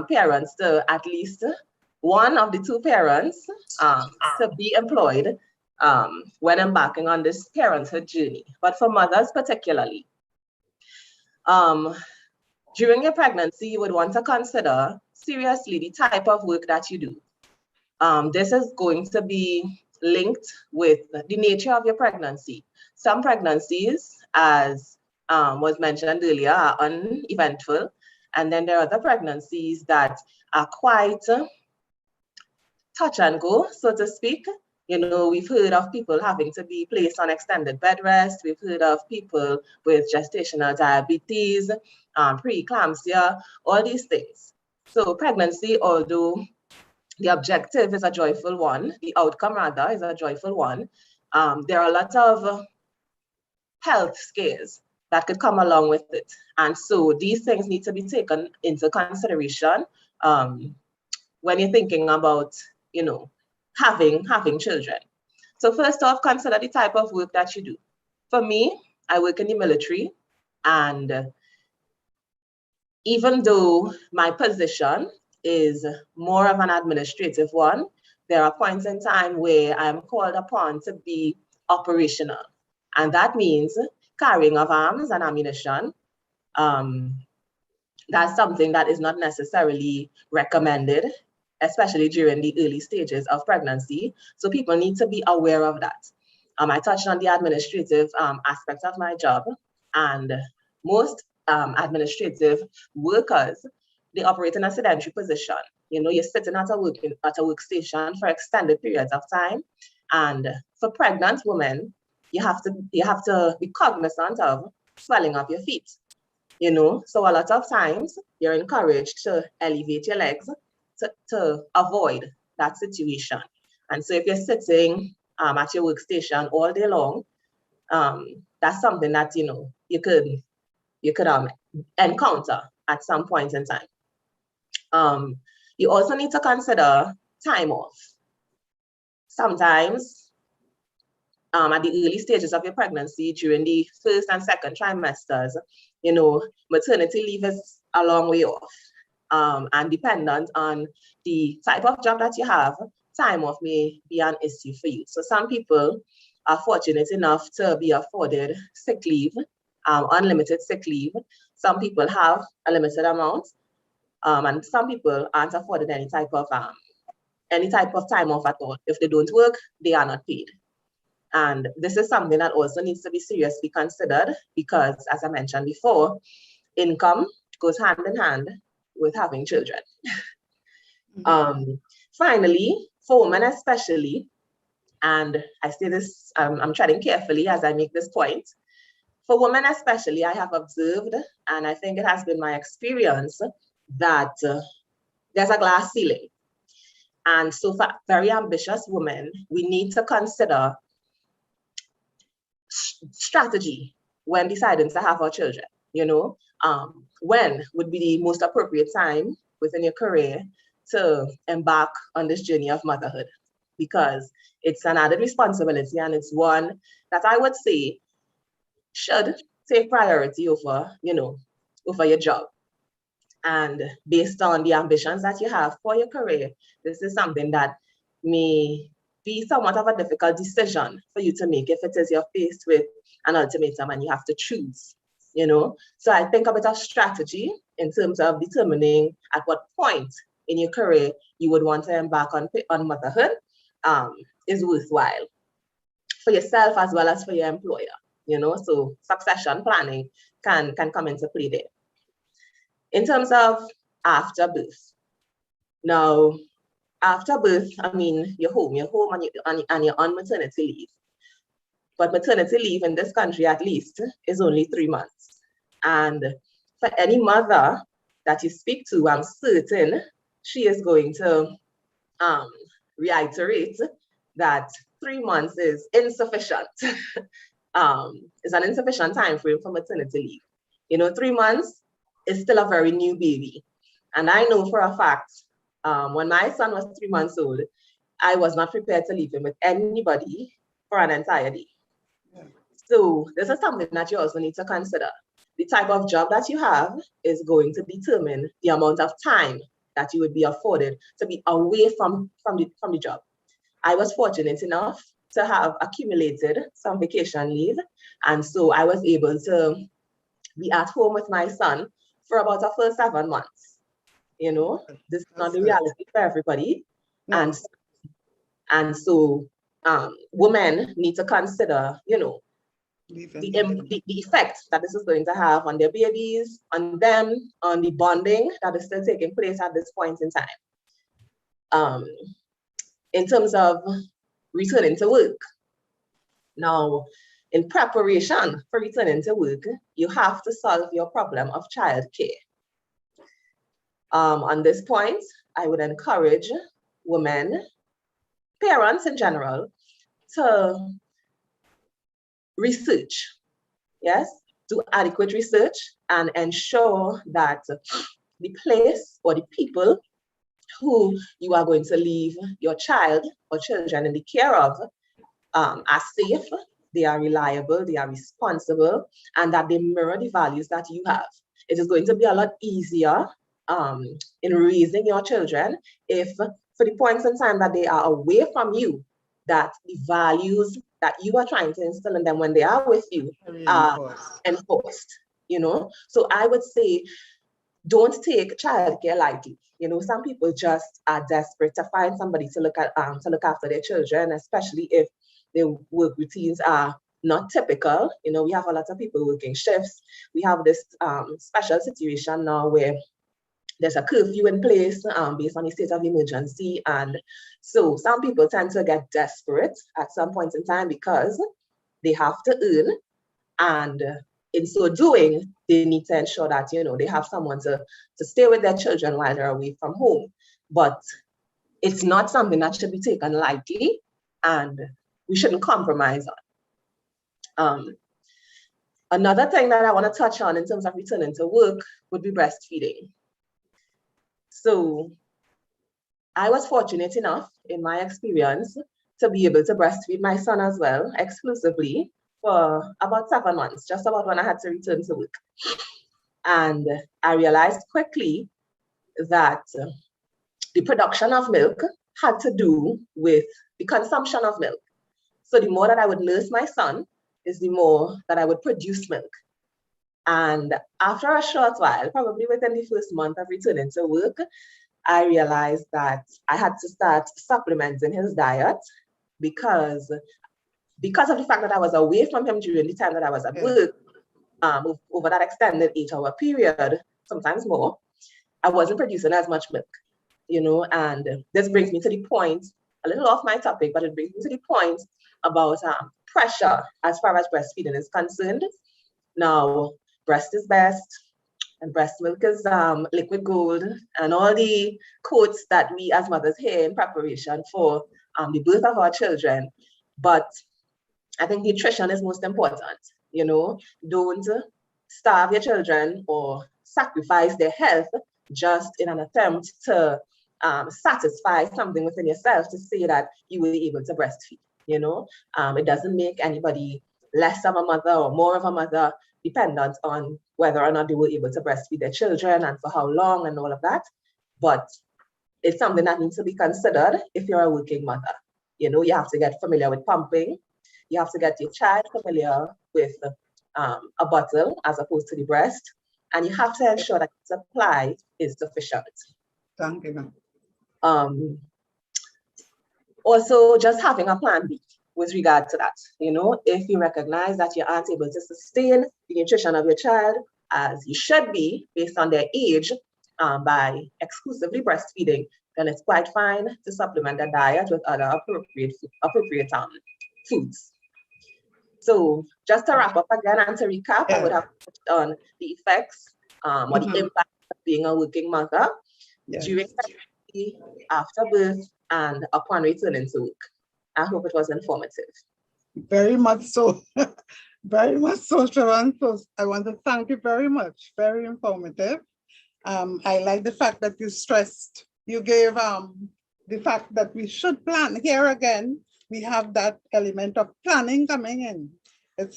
Speaker 7: parents to at least one of the 2 parents to be employed when embarking on this parenthood journey. But for mothers particularly, during your pregnancy, you would want to consider seriously the type of work that you do. This is going to be linked with the nature of your pregnancy. Some pregnancies, as was mentioned earlier, are uneventful. And then there are other pregnancies that are quite touch and go, so to speak. We've heard of people having to be placed on extended bed rest. We've heard of people with gestational diabetes, preeclampsia, all these things. So pregnancy, although the objective is a joyful one, the outcome rather is a joyful one, there are a lot of health scares that could come along with it. And so these things need to be taken into consideration when you're thinking about, having children. So first off, consider the type of work that you do. For me, I work in the military, and even though my position is more of an administrative one, there are points in time where I'm called upon to be operational. And that means carrying of arms and ammunition. That's something that is not necessarily recommended, especially during the early stages of pregnancy. So people need to be aware of that. I touched on the administrative aspects of my job, and most administrative workers, they operate in a sedentary position. You're sitting at a workstation for extended periods of time. And for pregnant women, you have to be cognizant of swelling of your feet. So a lot of times you're encouraged to elevate your legs to avoid that situation. And so if you're sitting at your workstation all day long, that's something that you could encounter at some point in time. You also need to consider time off. Sometimes at the early stages of your pregnancy, during the 1st and 2nd trimesters, maternity leave is a long way off. And dependent on the type of job that you have, time off may be an issue for you. So some people are fortunate enough to be afforded sick leave, unlimited sick leave. Some people have a limited amount, and some people aren't afforded any type of time off at all. If they don't work, they are not paid. And this is something that also needs to be seriously considered because, as I mentioned before, income goes hand in hand with having children. Finally, for women especially, and I say this, I'm treading carefully as I make this point, for women especially, I have observed, and I think it has been my experience, that there's a glass ceiling. And so for very ambitious women, we need to consider strategy when deciding to have our children. When would be the most appropriate time within your career to embark on this journey of motherhood? Because it's an added responsibility, and it's one that I would say should take priority over, over your job. And based on the ambitions that you have for your career, this is something that may be somewhat of a difficult decision for you to make if it is you're faced with an ultimatum and you have to choose, So I think a bit of strategy in terms of determining at what point in your career you would want to embark on motherhood is worthwhile for yourself as well as for your employer, so succession planning can come into play there. In terms of after birth, now, after birth, you're home and you're on maternity leave. But maternity leave in this country, at least, is only 3 months. And for any mother that you speak to, I'm certain she is going to reiterate that 3 months is insufficient. It's an insufficient time frame for maternity leave. 3 months is still a very new baby. And I know for a fact, when my son was 3 months old, I was not prepared to leave him with anybody for an entire day. So this is something that you also need to consider. The type of job that you have is going to determine the amount of time that you would be afforded to be away from the job. I was fortunate enough to have accumulated some vacation leave. And so I was able to be at home with my son for about the first 7 months. This is not the reality for everybody. No. And so women need to consider, the effect that this is going to have on their babies, on them, on the bonding that is still taking place at this point in time. In terms of returning to work. Now, in preparation for returning to work, you have to solve your problem of childcare. On this point, I would encourage women, parents in general, to research, do adequate research and ensure that the place or the people who you are going to leave your child or children in the care of are safe, they are reliable, they are responsible, and that they mirror the values that you have. It is going to be a lot easier in raising your children if for the points in time that they are away from you, that the values that you are trying to instill in them when they are with you are enforced, So I would say, don't take childcare lightly. Some people just are desperate to find somebody to look after their children, especially if their work routines are not typical. We have a lot of people working shifts. We have this special situation now where there's a curfew in place based on the state of emergency. And so some people tend to get desperate at some point in time because they have to earn. And in so doing, they need to ensure that, they have someone to stay with their children while they're away from home. But it's not something that should be taken lightly, and we shouldn't compromise on. Another thing that I want to touch on in terms of returning to work would be breastfeeding. So I was fortunate enough in my experience to be able to breastfeed my son as well, exclusively, for about 7 months, just about when I had to return to work. And I realized quickly that the production of milk had to do with the consumption of milk. So the more that I would nurse my son is the more that I would produce milk. And after a short while, probably within the first month of returning to work, I realized that I had to start supplementing his diet because because of the fact that I was away from him during the time that I was at work, over that extended 8-hour period, sometimes more, I wasn't producing as much milk, you know, and this brings me to the point, a little off my topic, but it brings me to the point about pressure as far as breastfeeding is concerned. Now, breast is best, and breast milk is liquid gold, and all the quotes that we as mothers hear in preparation for the birth of our children. But I think nutrition is most important. You know, don't starve your children or sacrifice their health just in an attempt to satisfy something within yourself to say that you were able to breastfeed. You know, it doesn't make anybody less of a mother or more of a mother dependent on whether or not they were able to breastfeed their children and for how long and all of that. But it's something that needs to be considered if you're a working mother. You know, you have to get familiar with pumping. You have to get your child familiar with a bottle as opposed to the breast. And you have to ensure that the supply is sufficient.
Speaker 3: Thank you.
Speaker 7: Also, just having a plan B with regard to that. You know, if you recognize that you aren't able to sustain the nutrition of your child as you should be based on their age by exclusively breastfeeding, then it's quite fine to supplement the diet with other appropriate foods. So just to wrap up again and to recap, I would have touched on the effects or the impact of being a working mother during pregnancy, after birth, and upon returning to work. I hope it was informative.
Speaker 3: Very much so. Very much so, Sharon. So I want to thank you very much. Very informative. I like the fact that you stressed, you gave the fact that we should plan. Here again, we have that element of planning coming in. It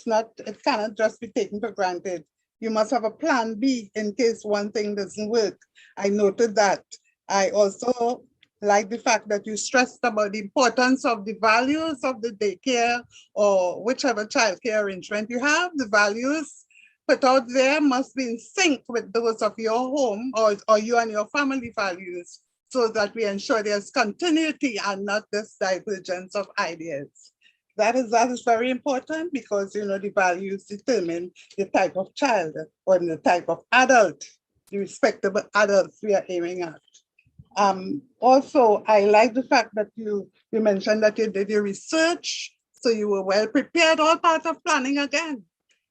Speaker 3: cannot just be taken for granted. You must have a plan B in case one thing doesn't work. I noted that. I also like the fact that you stressed about the importance of the values of the daycare or whichever childcare arrangement you have. The values put out there must be in sync with those of your home or you and your family values, so that we ensure there's continuity and not this divergence of ideas. That is very important, because you know the values determine the type of child or the type of adult, the respectable adults we are aiming at. Also, I like the fact that you mentioned that you did your research, so you were well prepared, all part of planning again.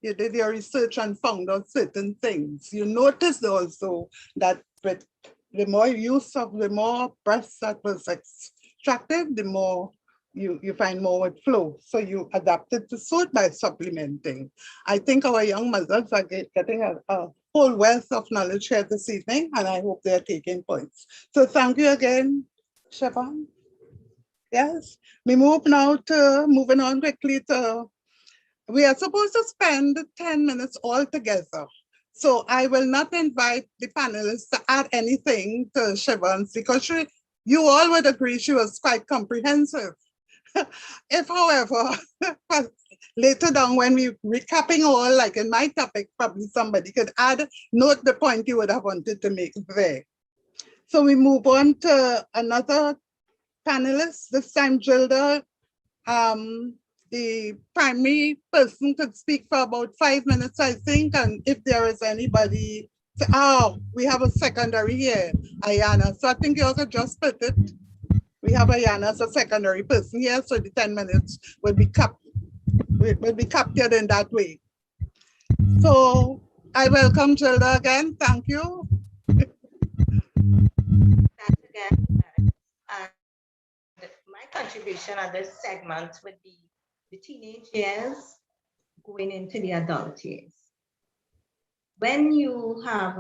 Speaker 3: You did your research and found out certain things. You noticed also that with the more breast that was extracted, the more you find more would flow. So you adapted to suit by supplementing. I think our young mothers are getting a whole wealth of knowledge here this evening, and I hope they're taking points. So thank you again, Siobhan. Yes, we moving on quickly to, we are supposed to spend 10 minutes all together. So I will not invite the panelists to add anything to Siobhan's, because you all would agree she was quite comprehensive. If, however, later down when we recapping all, like in my topic, probably somebody could note the point you would have wanted to make there. So we move on to another panelist, this time Gilda. The primary person could speak for about 5 minutes, I think, and if there is anybody, we have a secondary here, Ayana. So I think you also just put it. We have Ayana as a secondary person here, so the 10 minutes will be captured in that way. So I welcome Gilda again. Thank you.
Speaker 6: Thanks again. My contribution at this segment would be the teenage years going into the adult years. When you have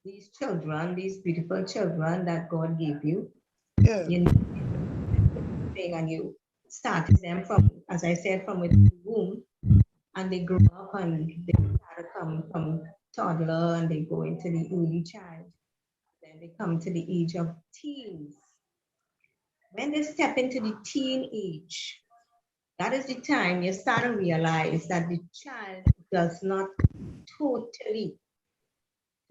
Speaker 6: these children, these beautiful children that God gave you, you know, and you started them from, as I said, from within the womb, and they grow up and they start to come from toddler and they go into the early child. Then they come to the age of teens. When they step into the teen age, that is the time you start to realize that the child does not totally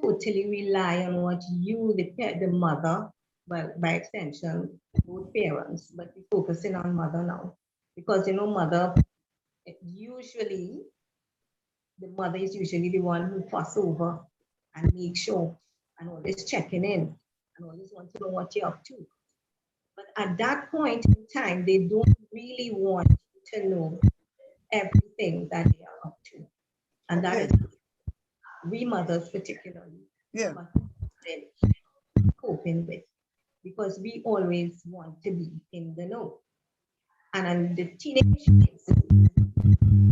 Speaker 6: rely on what you, the mother, well, by extension, both parents, but we're focusing on mother now. Because, you know, mother usually the mother is usually the one who fuss over and make sure and always checking in and always want to know what you're up to. But at that point in time, they don't really want you to know everything that they are up to. And that is we mothers particularly but coping with, because we always want to be in the know. And the teenage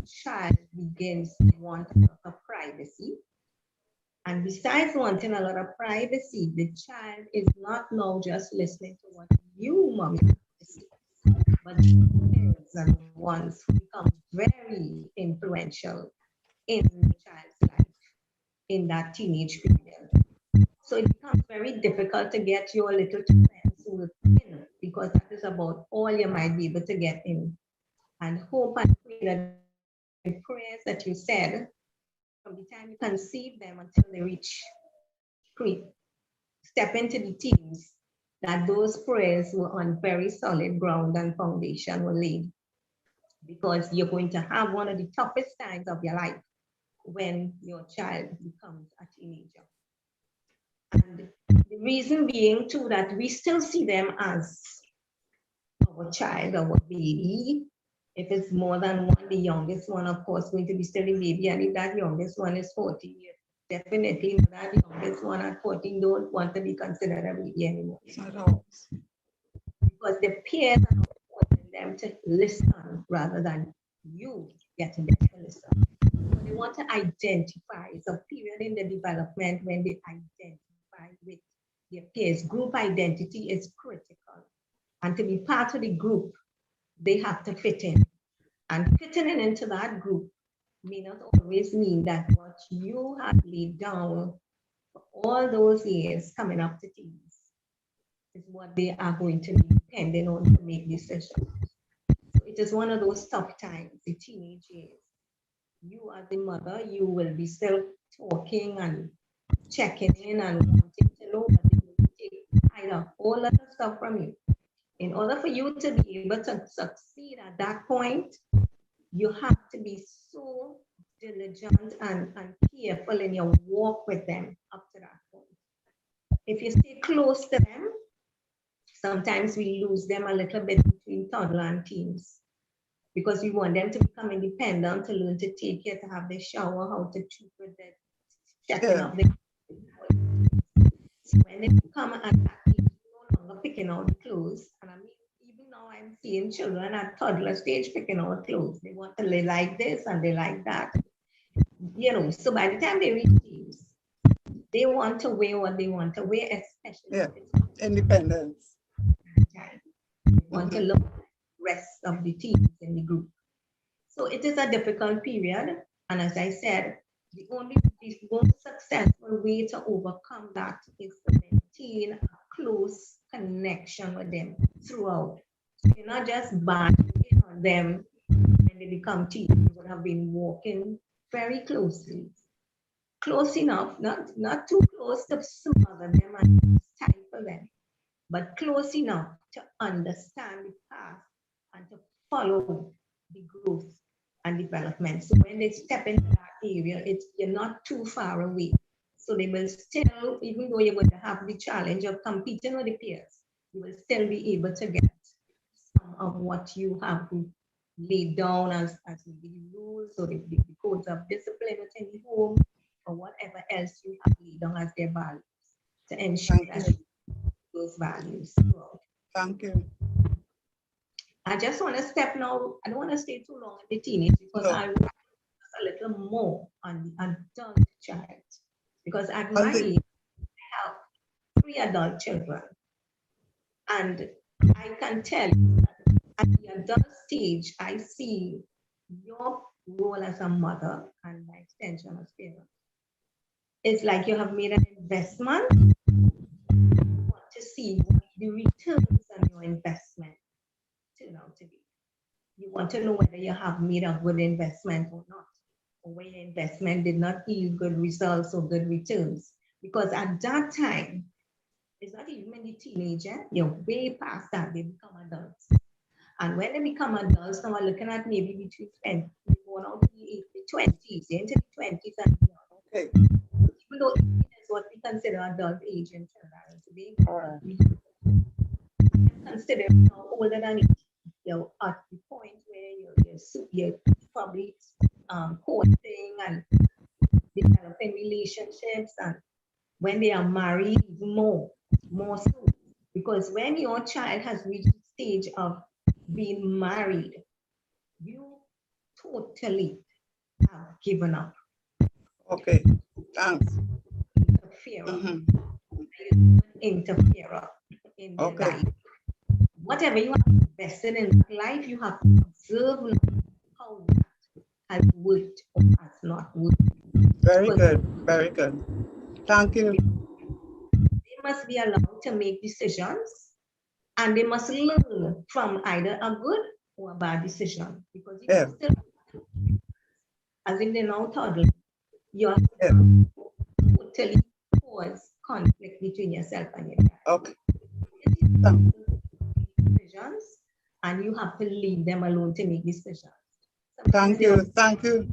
Speaker 6: child begins to want a lot of privacy. And besides wanting a lot of privacy, the child is not now just listening to what you, mommy, say, but the parents are the ones who become very influential in the child's life in that teenage period. So it becomes very difficult to get your little friends who in, because that is about all you might be able to get in. And hope and pray that the prayers that you said from the time you conceive them until they reach step into the teens, that those prayers were on very solid ground and foundation were laid, because you're going to have one of the toughest times of your life when your child becomes a teenager. And the reason being too that we still see them as our child, our baby. If it's more than one, the youngest one, of course, going to be still a baby. And if that youngest one is 14 years, definitely that youngest one at 14 don't want to be considered a baby anymore. Because the peers are not wanting them to listen rather than you getting them to listen. So they want to identify. It's a period in the development when they identify with their peers. Group identity is critical. And to be part of the group, they have to fit in. And fitting in into that group may not always mean that what you have laid down for all those years coming up to teens is what they are going to be depending on to make decisions. So it is one of those tough times, the teenage years. You as the mother, you will be still talking and checking in and wanting to know, but they will take either a whole lot of stuff from you. In order for you to be able to succeed at that point, you have to be so diligent and careful in your walk with them up to that point. If you stay close to them, sometimes we lose them a little bit between toddler and teens, because we want them to become independent, to learn to take care, to have their shower, how to treat with their checking up their. So when they become at that age, no longer picking out the clothes, and I mean, even now I'm seeing children at toddler stage picking out clothes. They want to lay like this and they like that. You know, so by the time they reach teens, they want to wear what they want to wear, especially
Speaker 3: independence.
Speaker 6: They want to look the rest of the teens in the group. So it is a difficult period. And as I said, the most successful way to overcome that is to maintain a close connection with them throughout. So you're not just binding on them when they become teens. You would have been walking very closely. Close enough, not too close to smother them and stifle them, but close enough to understand the path and to follow the growth and development. So when they step into that area, you're not too far away. So they will still, even though you're going to have the challenge of competing with the peers, you will still be able to get some of what you have laid down as the rules or the codes of discipline within the home, or whatever else you have laid down as their values, to ensure that those values throughout.
Speaker 3: Thank you.
Speaker 6: I just want to step now. I don't want to stay too long at the teenage, because I want a little more on the adult child. Because at my age, I have 3 adult children. And I can tell you that at the adult stage, I see your role as a mother and my extension as parent. It's like you have made an investment. You want to see what the returns on your investment turn out to be. You want to know whether you have made a good investment or not, or whether your investment did not yield good results or good returns. Because at that time, it's not even the teenager, you're way past that, they become adults. And when they become adults, now we're looking at maybe between go now to the 20s, into the 20s and beyond.
Speaker 3: Okay.
Speaker 6: Even though that's what we consider adult age in Trinidad and Tobago, we consider now older than 18. You're at the point where you're probably courting and developing relationships, and when they are married, even more so. Because when your child has reached the stage of being married, you totally have given up.
Speaker 3: Okay. Thanks.
Speaker 6: Interferer. Interferer in their life. Whatever you have invested in life, you have to observe how that has worked or has not worked.
Speaker 3: Very good. Very good. Thank you.
Speaker 6: They must be allowed to make decisions, and they must learn from either a good or a bad decision. Because you can still, as if they're now toddlers, you have to totally cause conflict between yourself and your child.
Speaker 3: Okay.
Speaker 6: Decisions, and you have to leave them alone to make decisions.
Speaker 3: Thank you. Thank you.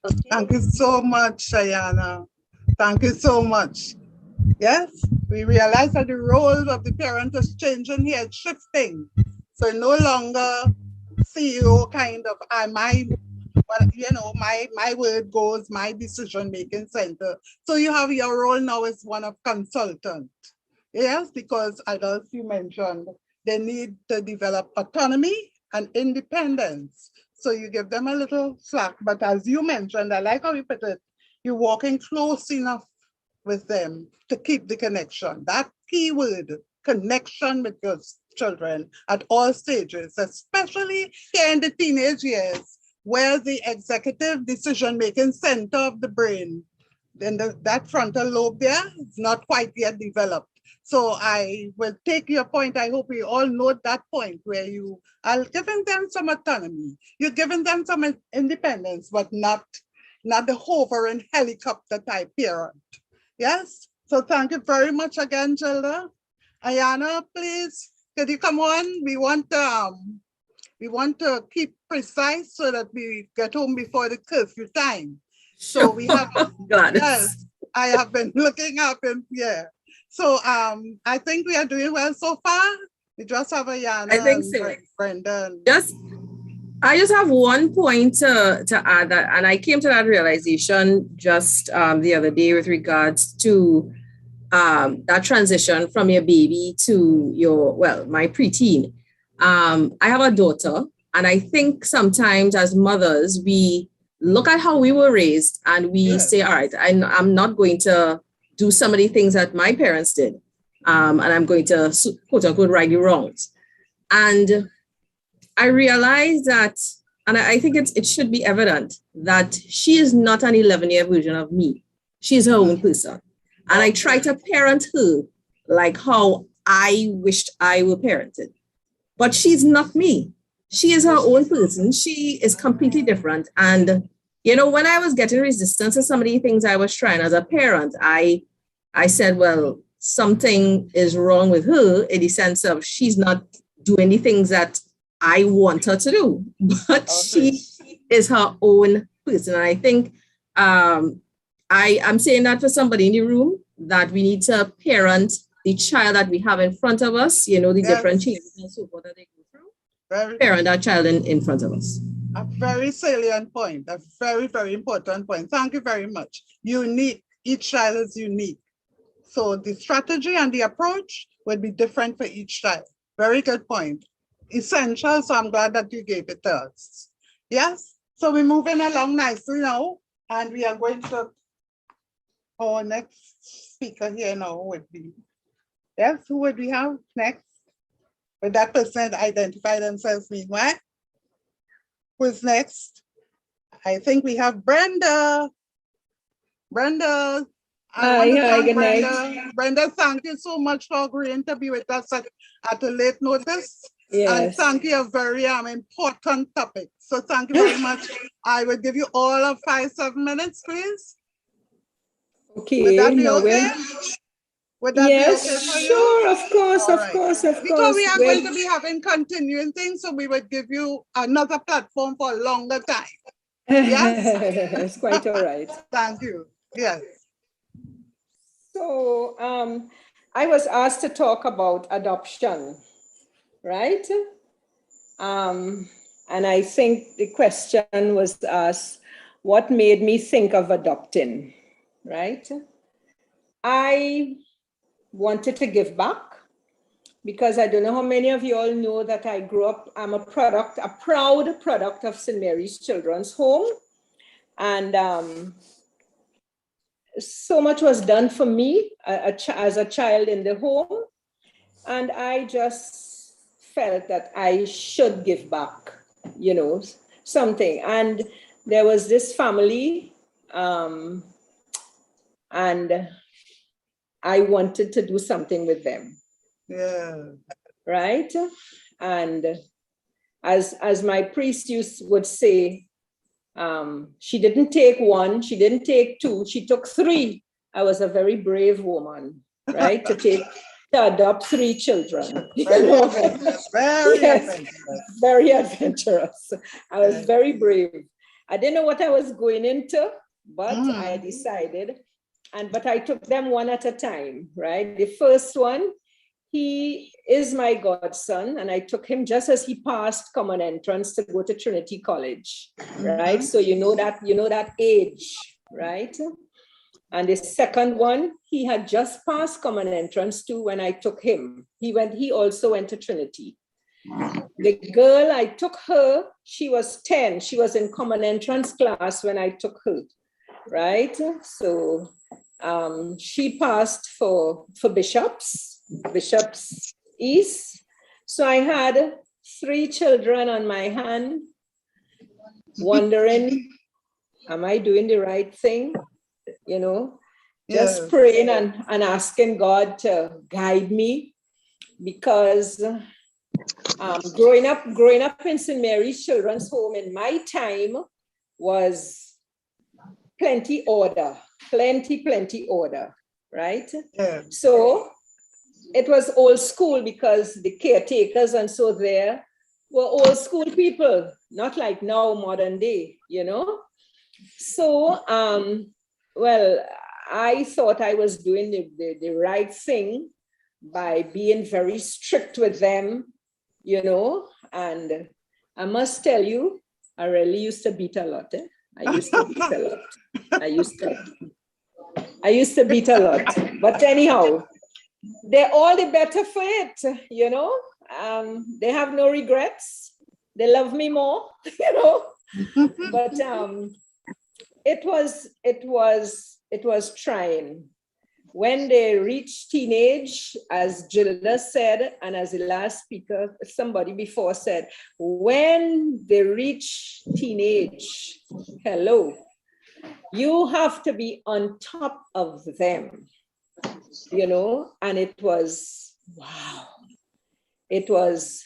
Speaker 6: Okay.
Speaker 3: Thank you so much, Ayana. Thank you so much. Yes, we realize that the role of the parent is changing here, it's shifting. So no longer CEO kind of, my word goes, my decision-making center. So you have your role now as one of consultant. Yes, because adults you mentioned, they need to develop autonomy and independence. So you give them a little slack, but as you mentioned, I like how you put it, you're walking close enough with them to keep the connection. That key word, connection with your children at all stages, especially here in the teenage years, where the executive decision-making center of the brain, then that frontal lobe there is not quite yet developed. So I will take your point. I hope we all note that point where you are giving them some autonomy. You're giving them some independence, but not the hovering helicopter type parent. Yes. So thank you very much again, Gilda. Ayana, please, could you come on? We want to keep precise so that we get home before the curfew time. So we have, yes, I have been looking up and yeah. So I think we are doing well so far. We just have Ayana and Brendan.
Speaker 5: I just have one point to add that, and I came to that realization just the other day with regards to that transition from your baby to my preteen. I have a daughter, and I think sometimes as mothers, we look at how we were raised and we say, all right, I'm not going to do some of the things that my parents did. And I'm going to, quote unquote, right the wrongs. And I realized that, and I think it should be evident that she is not an 11-year version of me. She is her own person. And I try to parent her like how I wished I were parented. But she's not me. She is her own person. She is completely different. And, when I was getting resistance to some of the things I was trying as a parent, I said, well, something is wrong with her in the sense of she's not doing the things that I want her to do, but she is her own person. And I think I'm saying that for somebody in the room, that we need to parent the child that we have in front of us, the different changes and so forth that they go through. Parent that child in front of us.
Speaker 3: A very salient point, a very, very important point. Thank you very much. Unique, each child is unique. So the strategy and the approach would be different for each child. Very good point. Essential, so I'm glad that you gave it to us. Yes, so we're moving along nicely now, and we are going to our next speaker here now would be, yes, who would we have next? Would that person identify themselves meanwhile? Who's next? I think we have Brenda. Brenda.
Speaker 9: Hi, good night.
Speaker 3: Brenda, thank you so much for agreeing to be with us at a late notice.
Speaker 9: Yes.
Speaker 3: And thank you, a very important topic. So thank you very much. I will give you all of 5-7 minutes, please.
Speaker 9: Okay.
Speaker 3: Would that be okay? Would that be okay for you?
Speaker 9: Sure, of course,
Speaker 3: All
Speaker 9: of
Speaker 3: right.
Speaker 9: course.
Speaker 3: Because we are going to be having continuing things, so we would give you another platform for a longer time. Yes.
Speaker 9: It's quite all right.
Speaker 3: Thank you. Yes.
Speaker 9: So I was asked to talk about adoption, right? And I think the question was asked, what made me think of adopting, right? I wanted to give back because I don't know how many of you all know that I grew up, I'm a proud product of St. Mary's Children's Home. And so much was done for me as a child in the home. And I just felt that I should give back, something. And there was this family, and I wanted to do something with them.
Speaker 3: Yeah.
Speaker 9: Right? And as my priest would say, she didn't take one, she didn't take two, she took three. I was a very brave woman, right? to adopt three children.
Speaker 3: Very adventurous. Very
Speaker 9: Yes,
Speaker 3: adventurous.
Speaker 9: very adventurous. I was very brave. I didn't know what I was going into, but I decided. But I took them one at a time, right? The first one, he is my godson, and I took him just as he passed common entrance to go to Trinity College, right? So you know that age, right? And the second one, he had just passed common entrance too when I took him. He also went to Trinity. The girl, I took her, she was 10. She was in common entrance class when I took her, right? So she passed for Bishops East. So I had 3 children on my hand, wondering, am I doing the right thing? Just praying and asking God to guide me, because growing up in St. Mary's Children's Home in my time was plenty order, right? Yeah. So it was old school because the caretakers and so there were old school people, not like now, modern day, So, well, I thought I was doing the right thing by being very strict with them, and I must tell you, I really used to beat a lot. I used to beat a lot. I used to beat a lot. But anyhow, they're all the better for it, They have no regrets. They love me more, But it was trying. When they reach teenage, as Gilda said, and as the last speaker, somebody before said, when they reach teenage, you have to be on top of them, and it was, wow. It was,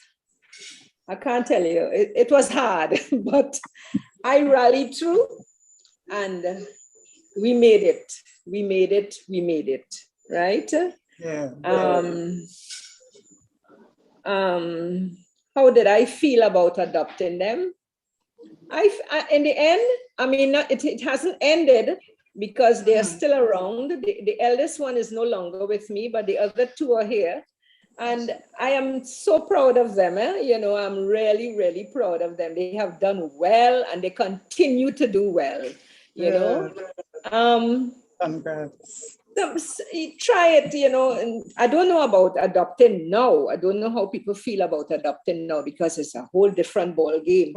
Speaker 9: I can't tell you, it was hard, but I rallied through and we made it, right? Yeah. How did I feel about adopting them? In the end, it hasn't ended because they're still around. The eldest one is no longer with me, but the other 2 are here. And I am so proud of them. I'm really, really proud of them. They have done well and they continue to do well, Congrats. Try it, and I don't know about adopting now. I don't know how people feel about adopting now because it's a whole different ball game.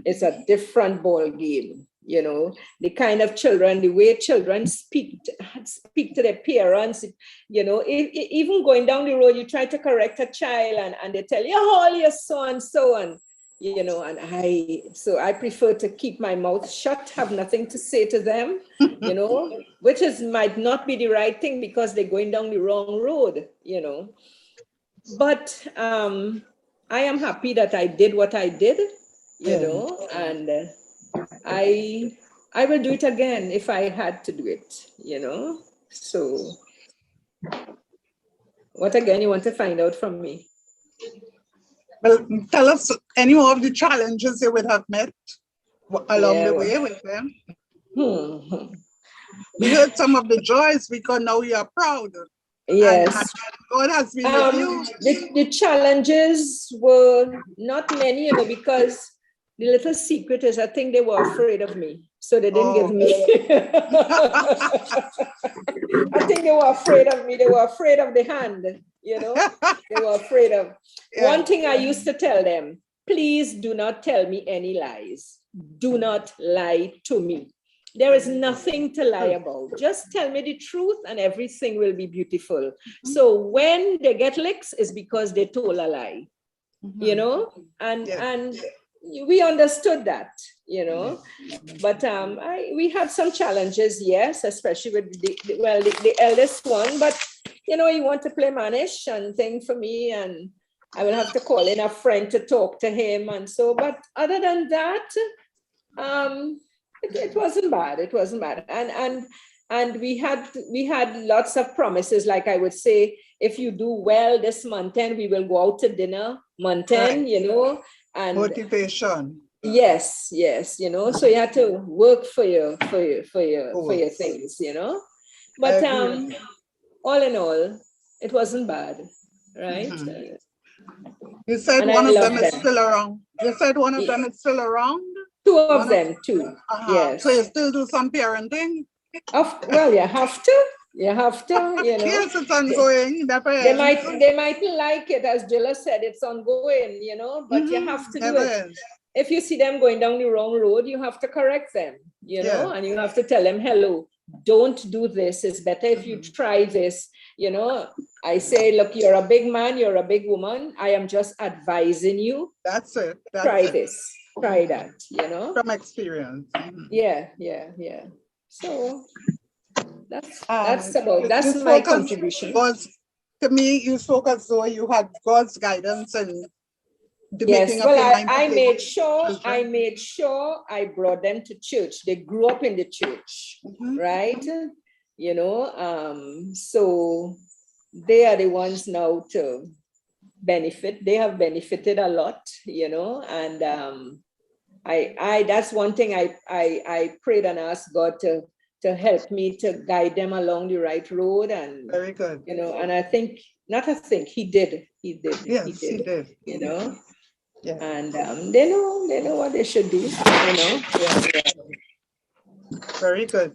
Speaker 9: It's a different ball game, the kind of children, the way children speak to their parents, even going down the road, you try to correct a child and they tell you, oh, you're so and so, and and I prefer to keep my mouth shut, have nothing to say to them, which might not be the right thing because they're going down the wrong road, But I am happy that I did what I did, and I will do it again if I had to do it, So what again you want to find out from me?
Speaker 3: Well, tell us any more of the challenges you would have met along the way with them.
Speaker 9: Hmm.
Speaker 3: We heard some of the joys because now you are proud.
Speaker 9: Yes.
Speaker 3: And God has been with you.
Speaker 9: The challenges were not many, you know, because the little secret is I think they were afraid of me. So they didn't give me. I think they were afraid of me. They were afraid of the hand, you know. They were afraid of. One thing I used to tell them, please do not tell me any lies. Do not lie to me. There is nothing to lie about. Just tell me the truth and everything will be beautiful. So when they get licks, it's because they told a lie, you know, and we understood that, you know, but we had some challenges, yes, especially with the eldest one, but you know, you want to play manish and thing for me, and I will have to call in a friend to talk to him, and so, but other than that, it wasn't bad. It wasn't bad. And we had lots of promises. Like I would say, if you do well this month end, we will go out to dinner month end, you know, and
Speaker 3: motivation.
Speaker 9: Yes, you know. So you have to work for your things, you know. But all in all, it wasn't bad, right?
Speaker 3: You said one of them is still around. You said one of them is still around?
Speaker 9: Two of them, too. Yes.
Speaker 3: So you still do some parenting?
Speaker 9: Well, you have to. You have to, you know.
Speaker 3: Yes, it's ongoing.
Speaker 9: They mightn't like it, as Jilla said, it's ongoing, you know, but you have to do it. If you see them going down the wrong road, you have to correct them, you know, and you have to tell them, hello, don't do this. It's better if you try this. You know, I say, look, you're a big man, you're a big woman. I am just advising you.
Speaker 3: That's it.
Speaker 9: Try this, try that, you know.
Speaker 3: From experience.
Speaker 9: Yeah. So that's my contribution.
Speaker 3: To me, you spoke as though you had God's guidance and
Speaker 9: yes. Well, I made sure I brought them to church. They grew up in the church, right? You know, so they are the ones now to benefit. They have benefited a lot, you know, and I that's one thing I prayed and asked God to help me to guide them along the right road. And
Speaker 3: very good,
Speaker 9: you know, and he did.
Speaker 3: Yes, he did.
Speaker 9: You know, and they know what they should do, you know.
Speaker 3: Very good.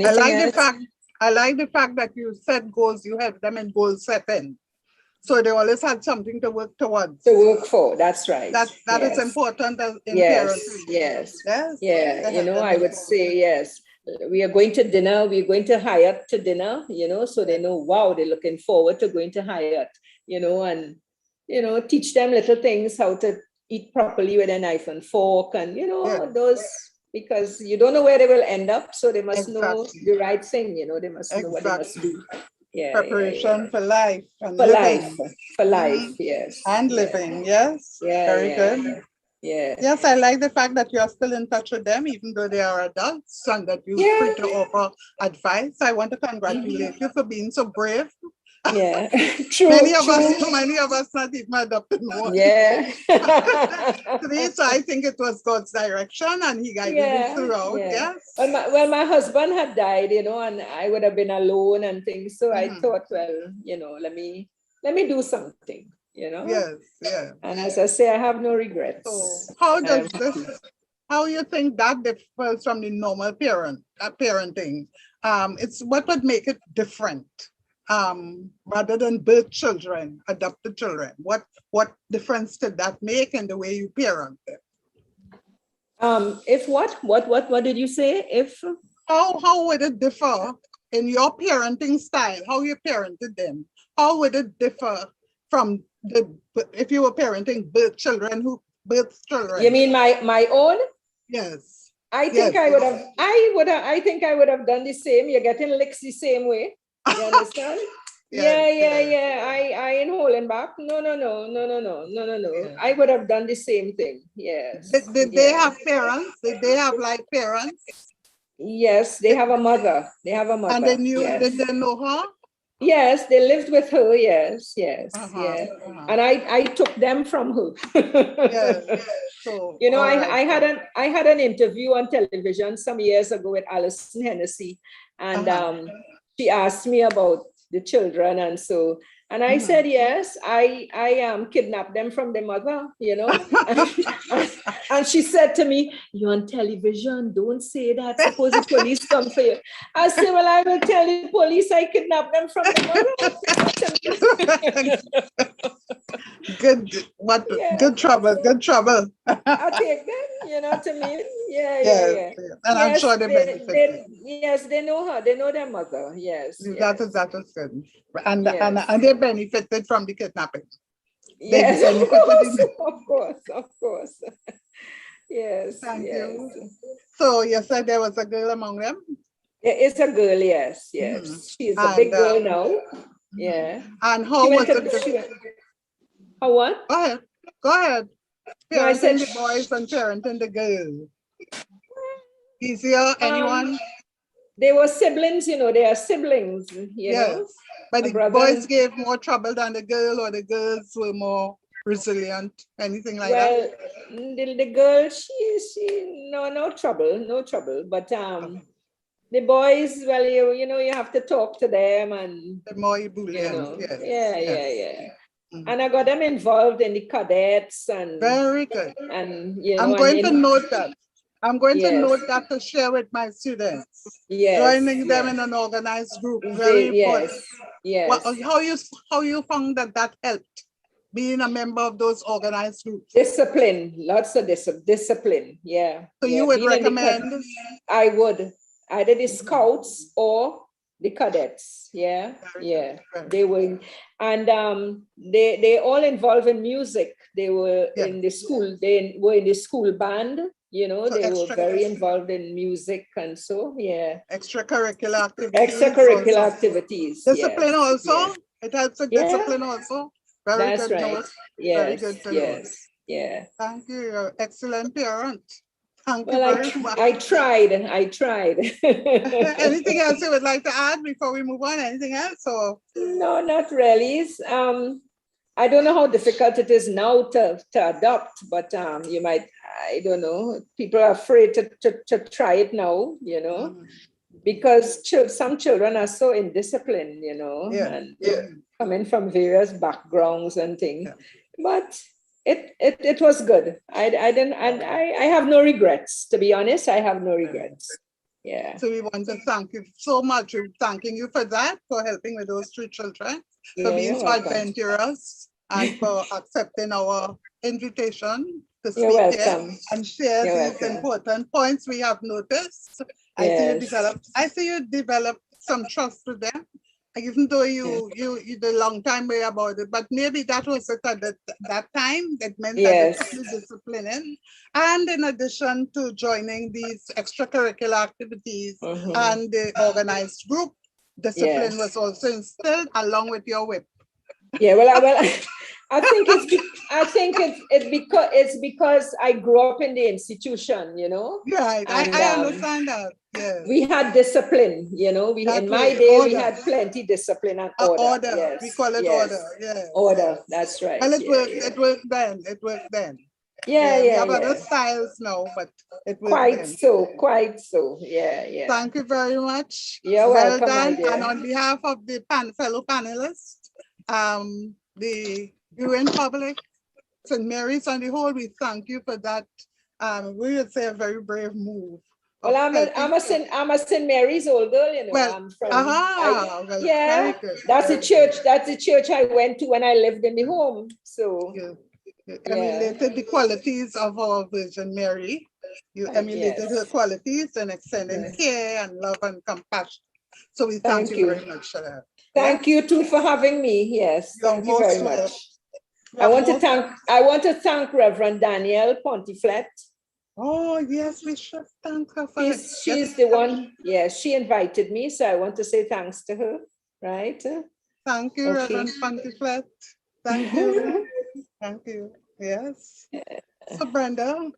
Speaker 3: I like the fact that you set goals, you have them in goal setting. So they always had something to work towards.
Speaker 9: To work for, that's right.
Speaker 3: That is important in parenting.
Speaker 9: Yes. You know, I would say, yes. We are going to dinner, we're going to Hyatt to dinner, you know, so they know, wow, they're looking forward to going to Hyatt, you know, and, you know, teach them little things, how to eat properly with a knife and fork, and, you know, those, because you don't know where they will end up, so they must know the right thing, you know, they must know what they must do.
Speaker 3: Preparation for life. And
Speaker 9: for life, yes.
Speaker 3: And living, yes. Very good. Yes, I like the fact that you are still in touch with them, even though they are adults, and that you're free to offer advice. I want to congratulate you for being so brave.
Speaker 9: Yeah, true.
Speaker 3: Many of us not even adopted one.
Speaker 9: Yeah.
Speaker 3: So I think it was God's direction, and He guided you throughout. Yes.
Speaker 9: Well, my husband had died, you know, and I would have been alone and things. So I thought, well, you know, let me do something. You know.
Speaker 3: Yes.
Speaker 9: And as I say, I have no regrets.
Speaker 3: So how you think that differs from the normal parenting? It's what would make it different, rather than birth children, adopted children. What difference did that make in the way you parent them?
Speaker 9: If what did you say? If
Speaker 3: how would it differ in your parenting style? How you parented them? How would it differ from if you were parenting birth children? You mean
Speaker 9: my own?
Speaker 3: Yes.
Speaker 9: I think I would have done the same. You're getting licks the same way. You understand? I ain't holding back. No. I would have done the same thing. Yes.
Speaker 3: Did they have parents? Did they have like parents?
Speaker 9: Yes, they have a mother.
Speaker 3: And they knew, did they know her?
Speaker 9: Yes, they lived with her. Yes, yes, yes.
Speaker 3: Uh-huh.
Speaker 9: And I took them from her.
Speaker 3: Yes. So,
Speaker 9: You know,
Speaker 3: all right.
Speaker 9: I had an interview on television some years ago with Alison Hennessy, and she asked me about the children, and I said yes, I kidnapped them from their mother, you know. And she said to me, "You're on television, don't say that. Suppose the police come for you." I said, "Well, I will tell the police I kidnapped them from their mother."
Speaker 3: Good, what?
Speaker 9: Yeah.
Speaker 3: Good trouble. Good trouble.
Speaker 9: I take them, you know what I mean? Yeah,
Speaker 3: Yes,
Speaker 9: yeah.
Speaker 3: yes. And I'm sure they benefit.
Speaker 9: Yes, they know her. They know their mother. Yes.
Speaker 3: That is good. And
Speaker 9: Yes.
Speaker 3: they benefited from the kidnapping.
Speaker 9: Yes,
Speaker 3: They benefited
Speaker 9: of course. Yes.
Speaker 3: Thank
Speaker 9: yes.
Speaker 3: you. So you said there was a girl among them?
Speaker 9: It's a girl, yes, yes. She's a big girl now. Yeah.
Speaker 3: And how was it?
Speaker 9: How what?
Speaker 3: Go ahead.
Speaker 9: No, I said
Speaker 3: Parenting the boys and parenting the girl. Easier, anyone?
Speaker 9: They were siblings, you know, they are siblings, you know.
Speaker 3: But the boys gave more trouble than the girl, or the girls were more resilient, anything like that?
Speaker 9: Well, the girl, she no trouble. But the boys, well, you know, you have to talk to them, and
Speaker 3: the more ebullient,
Speaker 9: you know,
Speaker 3: yes.
Speaker 9: yeah. And I got them involved in the cadets, and
Speaker 3: very good.
Speaker 9: And you know,
Speaker 3: I'm going to note that. I'm going to note that to share with my students. Joining them in an organized group, very important.
Speaker 9: Yes.
Speaker 3: How you found that helped? Being a member of those organized groups.
Speaker 9: Discipline, lots of discipline. Yeah.
Speaker 3: So you would recommend?
Speaker 9: I would. Either the scouts or the cadets. Yeah. They were, and they all involved in music. They were in the school. They were in the school band. You know, so they were very involved in music, and so
Speaker 3: extracurricular activities.
Speaker 9: Extracurricular activities.
Speaker 3: Discipline also. Yeah. It helps with discipline also. Very
Speaker 9: That's
Speaker 3: good
Speaker 9: right.
Speaker 3: note.
Speaker 9: Yes.
Speaker 3: Very good to know.
Speaker 9: Yeah.
Speaker 3: Thank you. You're an excellent parent. Thank you
Speaker 9: well,
Speaker 3: very much.
Speaker 9: I tried.
Speaker 3: Anything else you would like to add before we move on? Anything else? Or?
Speaker 9: No, not really. I don't know how difficult it is now to adopt, but you might, I don't know, people are afraid to try it now, you know, because some children are so indisciplined, you know, and coming from various backgrounds and things. But it was good. I have no regrets, to be honest. I have no regrets. Yeah.
Speaker 3: So we want to thank you so much. We're thanking you for that, for helping with those 3 children, for being so adventurous, and for accepting our invitation to speak here and share these important points we have noticed. I see you develop some trust with them, even though you did a long time way about it, but maybe that was it at that time. That meant that it took the discipline in. And in addition to joining these extracurricular activities and the organized group, discipline was also instilled along with your whip.
Speaker 9: Yeah, I think it's because I grew up in the institution, you know.
Speaker 3: Yeah, I understand that. Yeah.
Speaker 9: We had discipline, you know. In my day, we had plenty discipline and order. Yes.
Speaker 3: We call it order. Yeah.
Speaker 9: Order. That's right.
Speaker 3: Well, it worked then. It worked then. We have other styles now, but it worked then.
Speaker 9: Quite so. Yeah.
Speaker 3: Thank you very much.
Speaker 9: You're welcome,
Speaker 3: done. And on behalf of the fellow panelists, the viewing public, St. Mary's on the whole, we thank you for that. We would say a very brave move.
Speaker 9: Well, I'm a St. Mary's old girl, you know.
Speaker 3: Well,
Speaker 9: I'm from,
Speaker 3: very good.
Speaker 9: That's the church. That's the church I went to when I lived in the home. So
Speaker 3: you emulated the qualities of our Virgin Mary. You emulated her qualities and extending care and love and compassion. So we thank you very much for that.
Speaker 9: Thank you too for having me. Yes, thank you very much. I want to thank Reverend Danielle Pontiflet.
Speaker 3: Oh yes, we should thank her for
Speaker 9: she's the one. Yes, she invited me, so I want to say thanks to her. Right.
Speaker 3: Thank you, Reverend Pontiflet. Thank you. Thank you. Yes. So Brenda.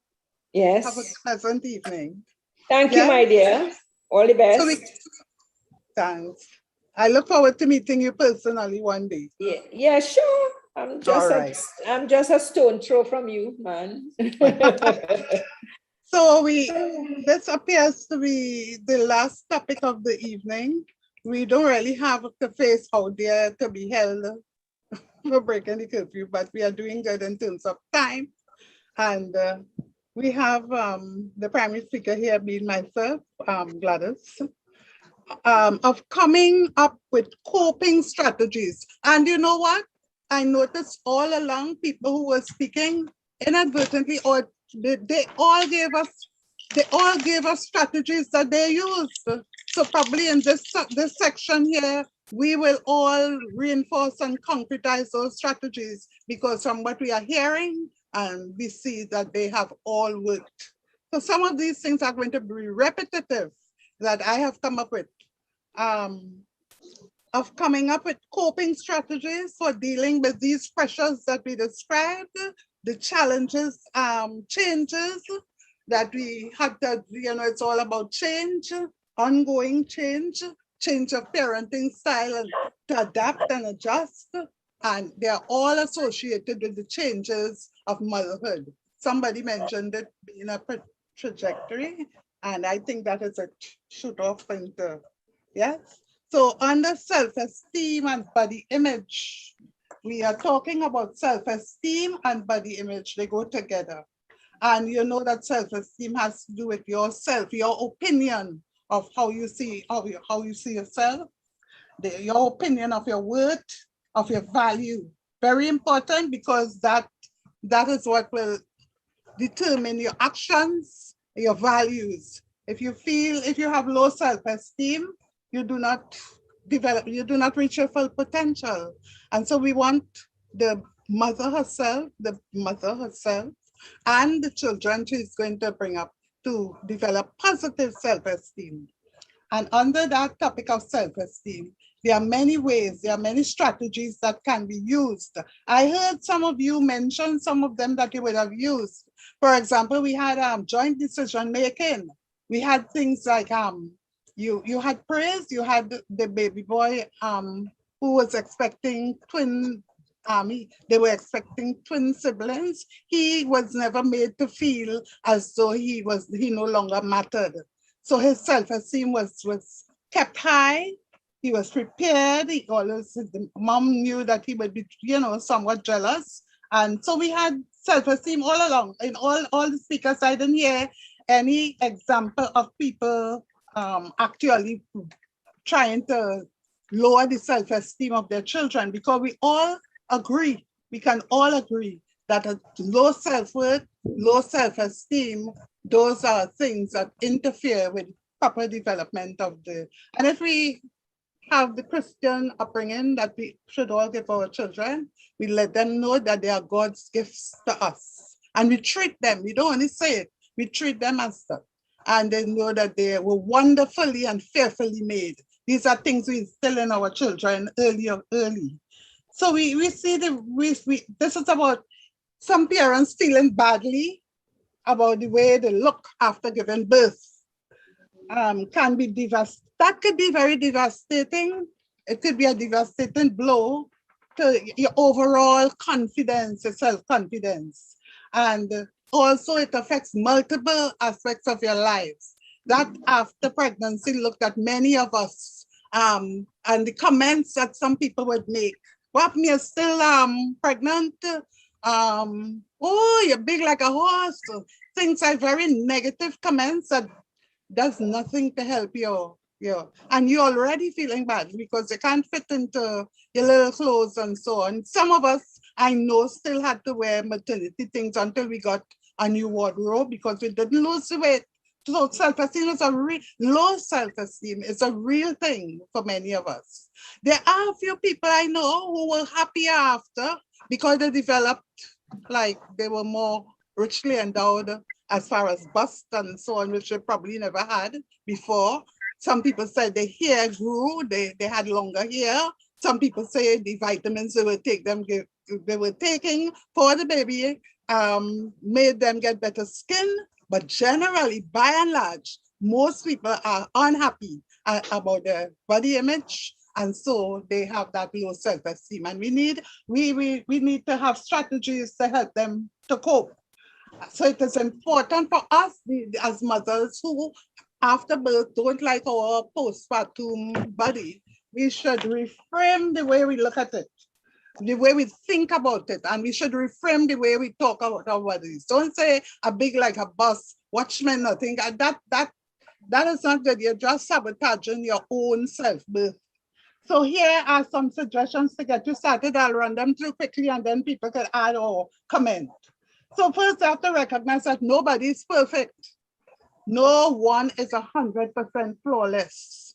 Speaker 9: Yes.
Speaker 3: Have a pleasant evening.
Speaker 9: Thank you, my dear. All the best.
Speaker 3: Thanks. I look forward to meeting you personally one day.
Speaker 9: Yeah, sure. I'm just a stone throw from you, man.
Speaker 3: So this appears to be the last topic of the evening. We don't really have to face out there to be held for breaking the curfew, but we are doing good in terms of time. And we have the primary speaker here being myself, Gladys, of coming up with coping strategies. And you know what? I noticed all along people who were speaking inadvertently, or they all gave us strategies that they used. So probably in this section here, we will all reinforce and concretize those strategies, because from what we are hearing, and we see that they have all worked. So some of these things are going to be repetitive that I have come up with, of coming up with coping strategies for dealing with these pressures that we described, the challenges, changes that we had to, it's all about change, ongoing change of parenting style, and to adapt and adjust. And they are all associated with the changes of motherhood. Somebody mentioned it being a trajectory, and I think that is a shoot off into, yes. So under self-esteem and body image, we are talking about self-esteem and body image. They go together. And you know that self-esteem has to do with yourself, your opinion of how you see yourself, your opinion of your worth, of your value. Very important, because that is what will determine your actions, your values. If you have low self-esteem, you do not reach your full potential. And so we want the mother herself and the children she's going to bring up to develop positive self-esteem. And under that topic of self-esteem, there are many ways, there are many strategies that can be used. I heard some of you mention some of them that you would have used. For example, we had joint decision making. We had things like you had praise, you had the baby boy who was expecting they were expecting twin siblings. He was never made to feel as though he no longer mattered. So his self-esteem was kept high. He was prepared. The mom knew that he would be, somewhat jealous. And so we had self-esteem all along. In all the speakers, I didn't hear any example of people actually trying to lower the self-esteem of their children, because we can all agree that a low self-worth, low self-esteem, those are things that interfere with proper development of and if we have the Christian upbringing that we should all give our children, we let them know that they are God's gifts to us. And we treat them, we don't only say it, we treat them as such. And they know that they were wonderfully and fearfully made. These are things we instill in our children early. So we see this is about some parents feeling badly about the way they look after giving birth. Can be devastating. That could be very devastating. It could be a devastating blow to your overall confidence, your self-confidence. And also it affects multiple aspects of your lives. That after pregnancy, looked at many of us and the comments that some people would make. What, me is still pregnant? Oh, you're big like a horse. Things like very negative comments that does nothing to help you. And you're already feeling bad because you can't fit into your little clothes and so on. Some of us, I know, still had to wear maternity things until we got a new wardrobe because we didn't lose the weight. So self-esteem is low self-esteem is a real thing for many of us. There are a few people I know who were happier after because they developed, like they were more richly endowed as far as bust and so on, which they probably never had before. Some people said their hair grew, they had longer hair. Some people say the vitamins they were taking for the baby made them get better skin. But generally, by and large, most people are unhappy about their body image And so they have that low self-esteem. And we need to have strategies to help them to cope. So it is important for us as mothers who, after birth, don't like our postpartum body. We should reframe the way we look at it, the way we think about it, and we should reframe the way we talk about our bodies. Don't say a big like a bus, watchman, nothing. That is not good. You're just sabotaging your own self-birth. So here are some suggestions to get you started. I'll run them through quickly and then people can add or comment. So first, you have to recognize that nobody is perfect. No one is 100% flawless.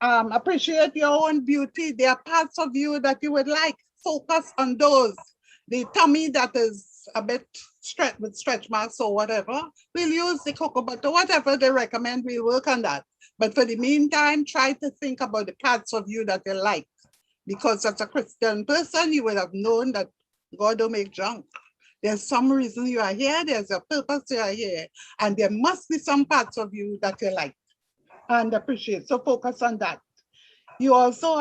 Speaker 3: Appreciate your own beauty. There are parts of you that you would like. Focus on those. The tummy that is a bit stretched with stretch marks or whatever, we'll use the cocoa butter, whatever they recommend, we'll work on that. But for the meantime, try to think about the parts of you that you like. Because as a Christian person, you would have known that God don't make junk. There's some reason you are here, there's a purpose you are here, and there must be some parts of you that you like and appreciate. So focus on that. You also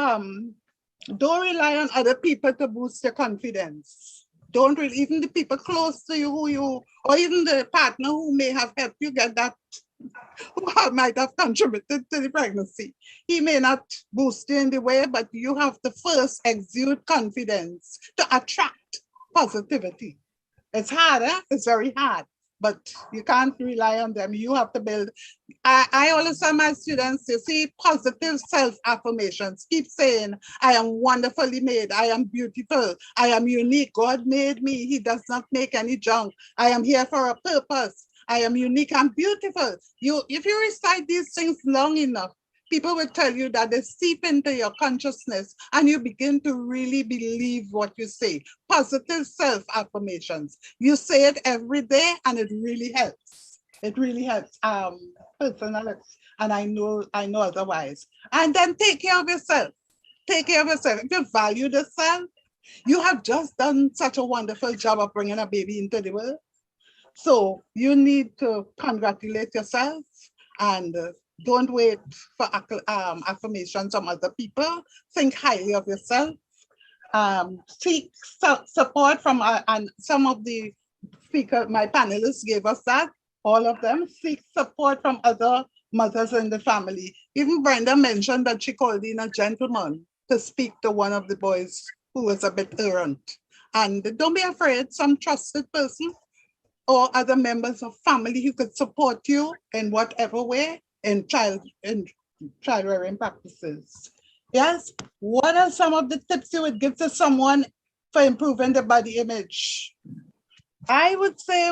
Speaker 3: don't rely on other people to boost your confidence. Don't really, even the people close to you or even the partner who may have helped you get that, who might have contributed to the pregnancy. He may not boost you in the way, but you have to first exude confidence to attract positivity. It's hard, it's very hard, but you can't rely on them. You have to build. I always tell my students, you see, positive self-affirmations. Keep saying, I am wonderfully made. I am beautiful. I am unique. God made me. He does not make any junk. I am here for a purpose. I am unique and beautiful. If you recite these things long enough, people will tell you that they seep into your consciousness and you begin to really believe what you say. Positive self-affirmations. You say it every day and it really helps. It really helps. Personally, and I know otherwise. And then take care of yourself. Take care of yourself. If you value yourself, you have just done such a wonderful job of bringing a baby into the world. So you need to congratulate yourself and don't wait for affirmations from other people. Think highly of yourself. Seek support from, and some of the speakers, my panelists gave us that, all of them. Seek support from other mothers in the family. Even Brenda mentioned that she called in a gentleman to speak to one of the boys who was a bit errant. And don't be afraid, some trusted person or other members of family who could support you in whatever way in child rearing practices. Yes, what are some of the tips you would give to someone for improving the body image? I would say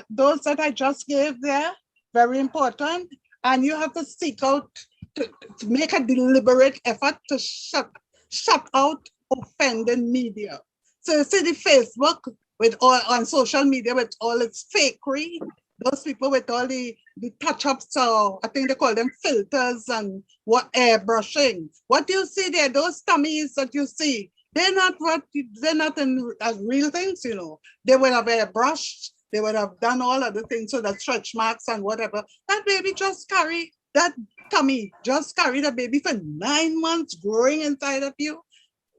Speaker 3: those that I just gave there, very important. And you have to seek out, to make a deliberate effort to shut out offending media. So you see the Facebook with all on social media with all its fakery, those people with all the touch-ups, or I think they call them filters and what airbrushing. What you see there, those tummies that you see, they're not in as real things, you know. They would have airbrushed, they would have done all other things, so that stretch marks and whatever. That baby just carry that tummy, just carry the baby for 9 months growing inside of you.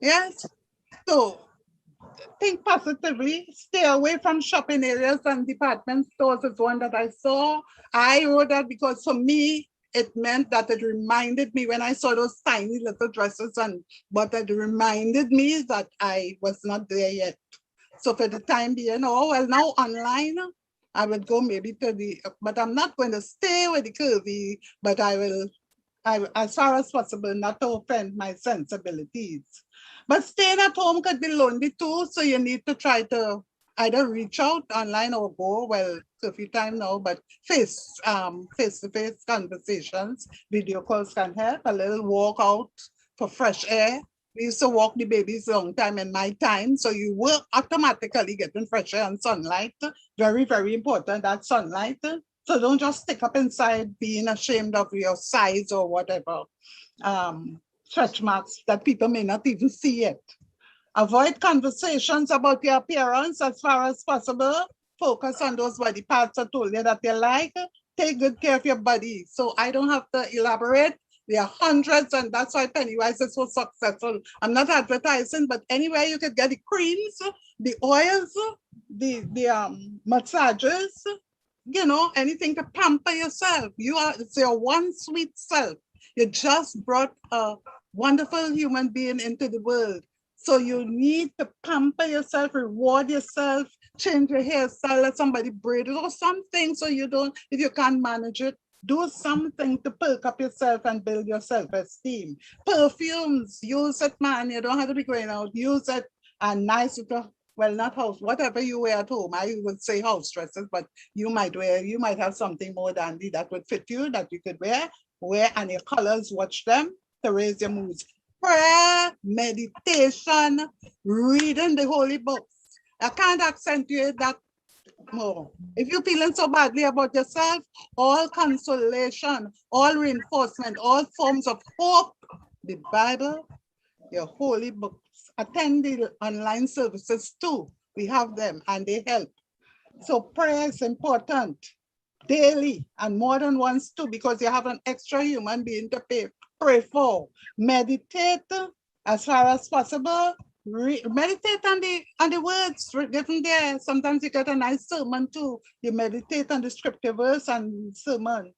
Speaker 3: Yes. So think positively, stay away from shopping areas and department stores is one that I saw. I wrote that because for me, it meant that it reminded me when I saw those tiny little dresses, but it reminded me that I was not there yet. So for the time being, well, now online, I would go maybe to but I'm not going to stay with the curvy, but I will, as far as possible, not to offend my sensibilities. But staying at home could be lonely too, so you need to try to either reach out online or go, well, curfew time now, but face-to-face conversations, video calls can help, a little walk out for fresh air. We used to walk the babies a long time in my time, so you will automatically getting fresh air and sunlight. Very, very important, that sunlight. So don't just stick up inside being ashamed of your size or whatever. Stretch marks that people may not even see yet. Avoid conversations about your appearance as far as possible. Focus on those body parts I told you that you like. Take good care of your body. So I don't have to elaborate. There are hundreds, and that's why Pennywise is so successful. I'm not advertising, but anywhere you could get the creams, the oils, the massages, you know, anything to pamper yourself. It's your one sweet self. You just brought a wonderful human being into the world. So you need to pamper yourself, reward yourself, change your hairstyle, let somebody braid it or something so you don't, if you can't manage it, do something to perk up yourself and build your self-esteem. Perfumes, use it, man. You don't have to be going out. Use it, and nice little, well, not house, whatever you wear at home. I would say house dresses, but you might have something more dandy that would fit you, that you could wear, and your colors, watch them to raise your moods. Prayer, meditation, reading the holy books. I can't accentuate that more. If you're feeling so badly about yourself, all consolation, all reinforcement, all forms of hope, the Bible, your holy books. Attend the online services too. We have them and they help. So prayer is important daily and more than once too, because you have an extra human being to pray for. Meditate as far as possible. Meditate on the words written there. Sometimes you get a nice sermon too. You meditate on the scripture verse and sermon.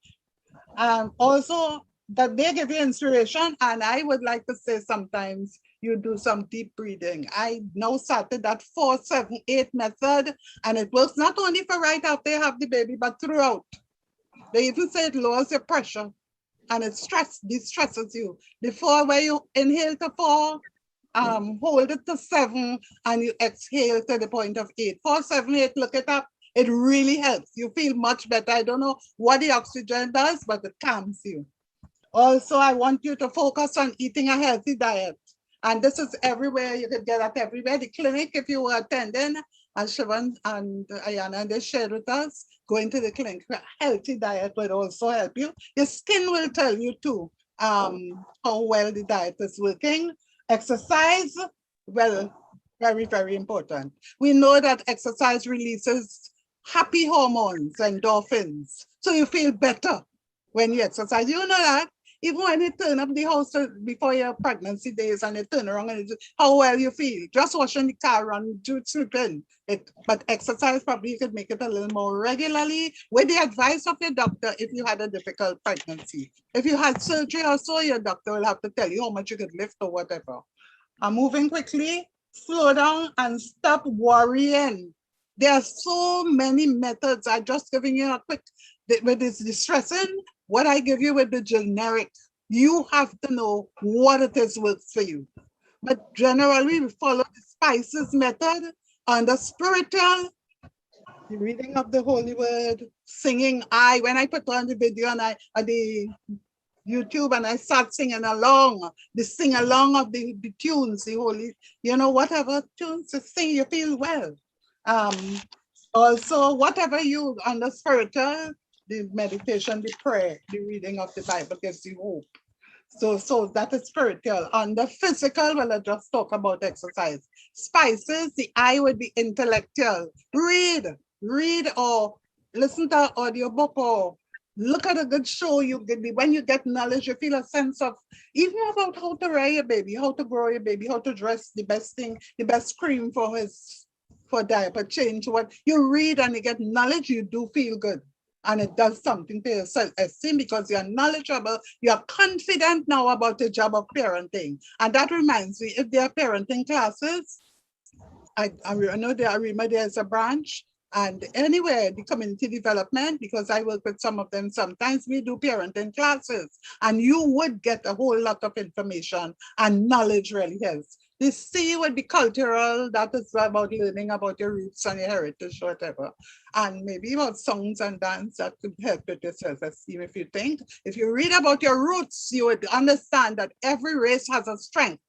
Speaker 3: Also, that they give you inspiration. And I would like to say sometimes you do some deep breathing. I now started that 4-7-8 method, and it works not only for right after you have the baby, but throughout. They even say it lowers your pressure and it de-stresses you. The 4 where you inhale to 4, hold it to 7, and you exhale to the point of 8. 4-7-8, look it up. It really helps. You feel much better. I don't know what the oxygen does, but it calms you. Also, I want you to focus on eating a healthy diet. And this is everywhere. You can get that everywhere. The clinic, if you were attending, as Siobhan and Ayana, and they shared with us, going to the clinic. A healthy diet will also help you. Your skin will tell you too how well the diet is working. Exercise, well, very, very important. We know that exercise releases happy hormones, endorphins. So you feel better when you exercise. You know that? Even when you turn up the house before your pregnancy days and you turn around and how well you feel. Just washing the car and sleeping. But exercise probably you could make it a little more regularly with the advice of your doctor if you had a difficult pregnancy. If you had surgery or so, your doctor will have to tell you how much you could lift or whatever. I'm moving quickly. Slow down and stop worrying. There are so many methods. I'm just giving you a quick, with this distressing, what I give you with the generic, you have to know what it is works for you. But generally, we follow the spices method on the spiritual, the reading of the Holy Word, singing. When I put on the video and the YouTube and I start singing along, the sing along of the tunes, the holy, whatever tunes to sing, you feel well. Also, whatever you on the spiritual, the meditation, the prayer, the reading of the Bible gives you hope. So that is spiritual. On the physical, well, I just talk about exercise. Spices, the eye would be intellectual. Read or listen to an audiobook or look at a good show. When you get knowledge, you feel a sense of, even about how to rear your baby, how to grow your baby, how to dress, the best thing, the best cream for diaper change. What you read and you get knowledge, you do feel good. And it does something to your self-esteem because you're knowledgeable, you're confident now about the job of parenting. And that reminds me, if there are parenting classes, I know there's a branch, and anywhere, the community development, because I work with some of them, sometimes we do parenting classes, and you would get a whole lot of information, and knowledge really helps. The C would be cultural, that is about learning about your roots and your heritage, whatever. And maybe about songs and dance, that could help with your self-esteem if you think. If you read about your roots, you would understand that every race has a strength,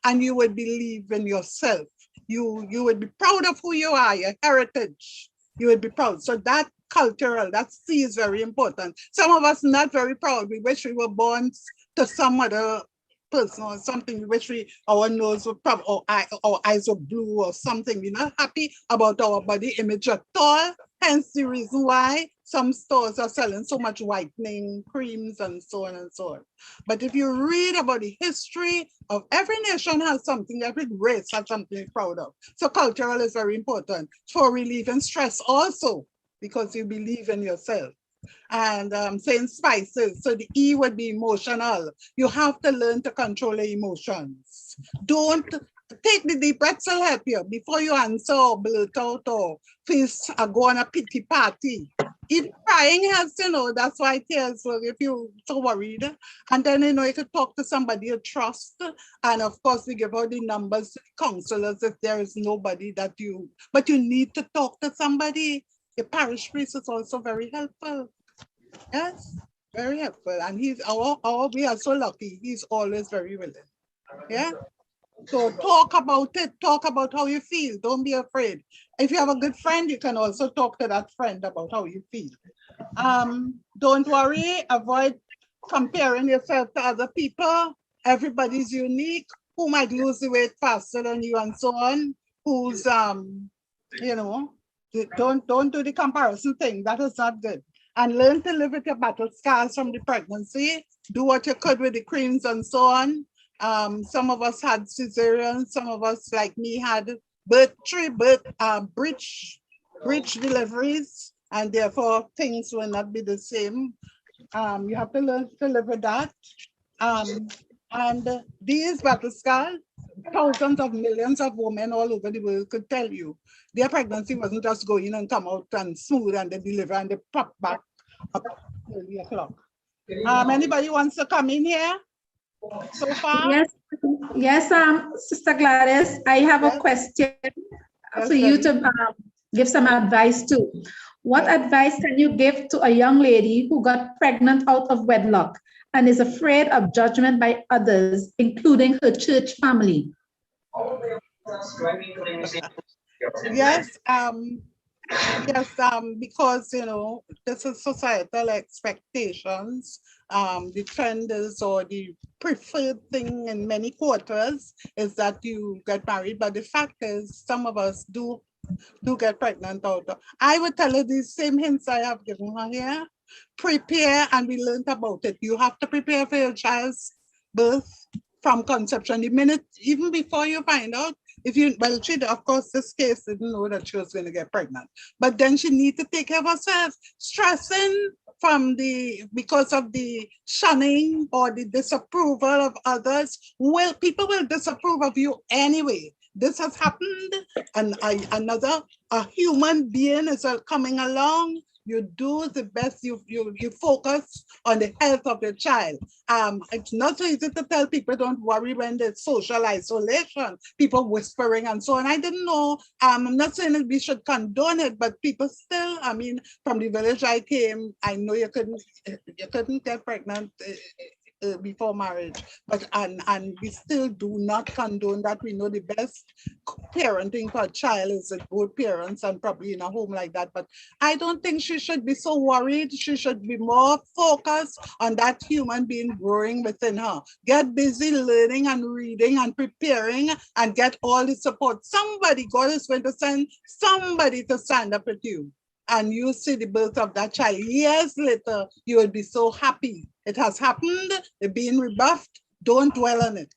Speaker 3: and you would believe in yourself. You would be proud of who you are, your heritage. You would be proud. So that cultural, that C is very important. Some of us not very proud. We wish we were born to some other person or something. We wish our nose were proud, or our eyes were blue or something. We're not happy about our body image at all. Hence the reason why some stores are selling so much whitening creams and so on and so on. But if you read about the history of every nation has something, every race has something to be proud of. So cultural is very important for relieving stress also, because you believe in yourself. And saying spices, so the E would be emotional. You have to learn to control your emotions. Don't take the deep breaths will help you before you answer or blurt out or face or go on a pity party. If crying helps, that's why tears will, if you're so worried. And then, you could talk to somebody you trust. And of course, we give out the numbers to the counselors if there is nobody but you need to talk to somebody. The parish priest is also very helpful. Yes, very helpful. And we are so lucky. He's always very willing. Yeah. So talk about it. Talk about how you feel. Don't be afraid. If you have a good friend, you can also talk to that friend about how you feel. Don't worry. Avoid comparing yourself to other people. Everybody's unique. Who might lose the weight faster than you and so on. Who's don't do the comparison thing. That is not good. And learn to live with your battle scars from the pregnancy. Do what you could with the creams and so on. Some of us had cesarean, some of us, like me, had bridge deliveries, and therefore things will not be the same. You have to learn to live with that. And these battle scars, thousands of millions of women all over the world could tell you their pregnancy wasn't just go in and come out and smooth and they deliver and they pop back up till 3 o'clock. Anybody wants to come in here so far?
Speaker 1: Yes, Sister Gladys, I have a question for you to give some advice to. What advice can you give to a young lady who got pregnant out of wedlock and is afraid of judgment by others, including her church family?
Speaker 3: Yes, because this is societal expectations. The trend is, or the preferred thing in many quarters is that you get married, but the fact is some of us do get pregnant out. I would tell her these same hints I have given her here. Prepare, and we learned about it. You have to prepare for your child's birth from conception. The minute, even before you find out, she, of course, this case didn't know that she was going to get pregnant, but then she needs to take care of herself. Stressing because of the shunning or the disapproval of others, people will disapprove of you anyway. This has happened, and a human being is coming along. You do the best, you focus on the health of your child. It's not so easy to tell people don't worry when there's social isolation, people whispering and so on. I didn't know, I'm not saying that we should condone it, but people still, from the village I came, I know you couldn't get pregnant before marriage, but and we still do not condone that. We know the best parenting for a child is with both parents and probably in a home like that, but I don't think she should be so worried. She should be more focused on that human being growing within her. Get busy learning and reading and preparing and get all the support. God is going to send somebody to stand up with you, and you see the birth of that child. Years later, you will be so happy. It has happened, they're being rebuffed. Don't dwell on it.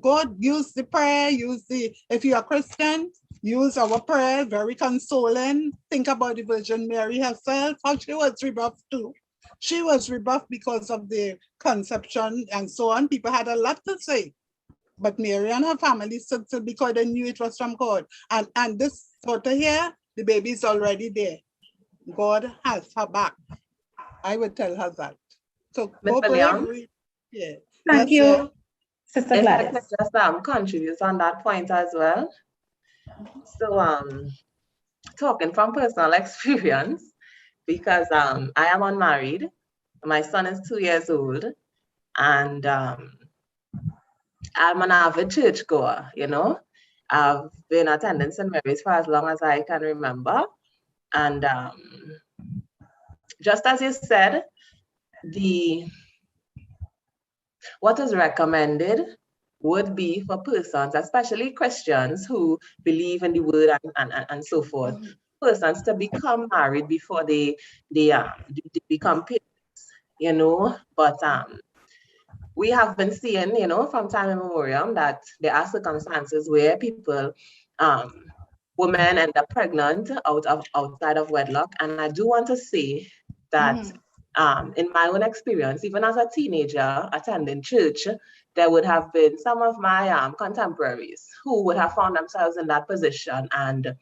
Speaker 3: God, use the prayer, if you're a Christian, use our prayer, very consoling. Think about the Virgin Mary herself, how she was rebuffed too. She was rebuffed because of the conception and so on. People had a lot to say. But Mary and her family stood still because they knew it was from God. And this photo here, the baby's already there. God has her back. I would tell her that. So go pray. Yeah.
Speaker 1: Thank you, Sister Gladys.
Speaker 7: If I could just contribute on that point as well. So talking from personal experience, because I am unmarried, my son is 2 years old, and I'm an avid churchgoer, I've been attending St. Mary's for as long as I can remember. And just as you said, what is recommended would be for persons, especially Christians who believe in the word and so forth, persons to become married before they become parents, you know. But we have been seeing, you know, from time immemorial that there are circumstances where people, women end up pregnant outside of wedlock. And I do want to say that in my own experience, even as a teenager attending church, there would have been some of my contemporaries who would have found themselves in that position. And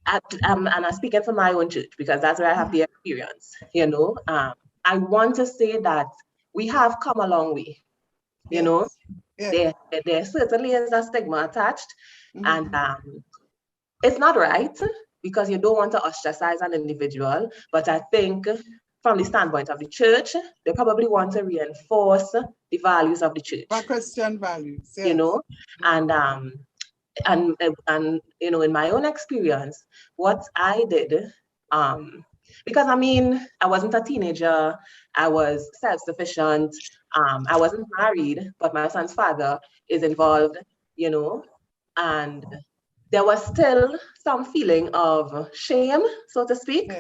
Speaker 7: I'm speaking for my own church because that's where I have the experience, you know. I want to say that we have come a long way, you know. There certainly is a stigma attached, and it's not right because you don't want to ostracize an individual. But I think from the standpoint of the church, they probably want to reinforce the values of the church.
Speaker 3: Christian values, yes.
Speaker 7: You know, and you know, in my own experience, what I did, because I mean, I wasn't a teenager, I was self-sufficient, I wasn't married, but my son's father is involved, you know, and there was still some feeling of shame, so to speak.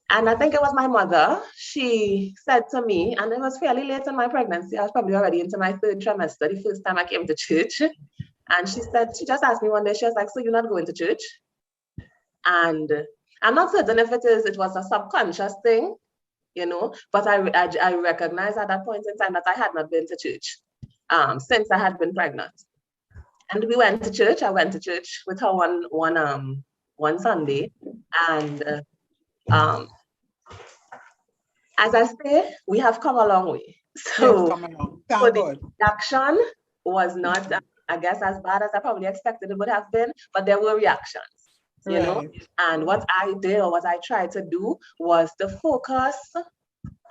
Speaker 7: And I think it was my mother, she said to me, and it was fairly late in my pregnancy, I was probably already into my third trimester, the first time I came to church. And she just asked me one day, she was like, so you're not going to church? And I'm not certain if it was a subconscious thing, you know, but I recognized at that point in time that I had not been to church since I had been pregnant. And we went to church. I went to church with her one Sunday. And as I say, we have come a long way. So, the reaction was not, I guess, as bad as I probably expected it would have been, but there were reactions, you know. And what I did, or what I tried to do, was to focus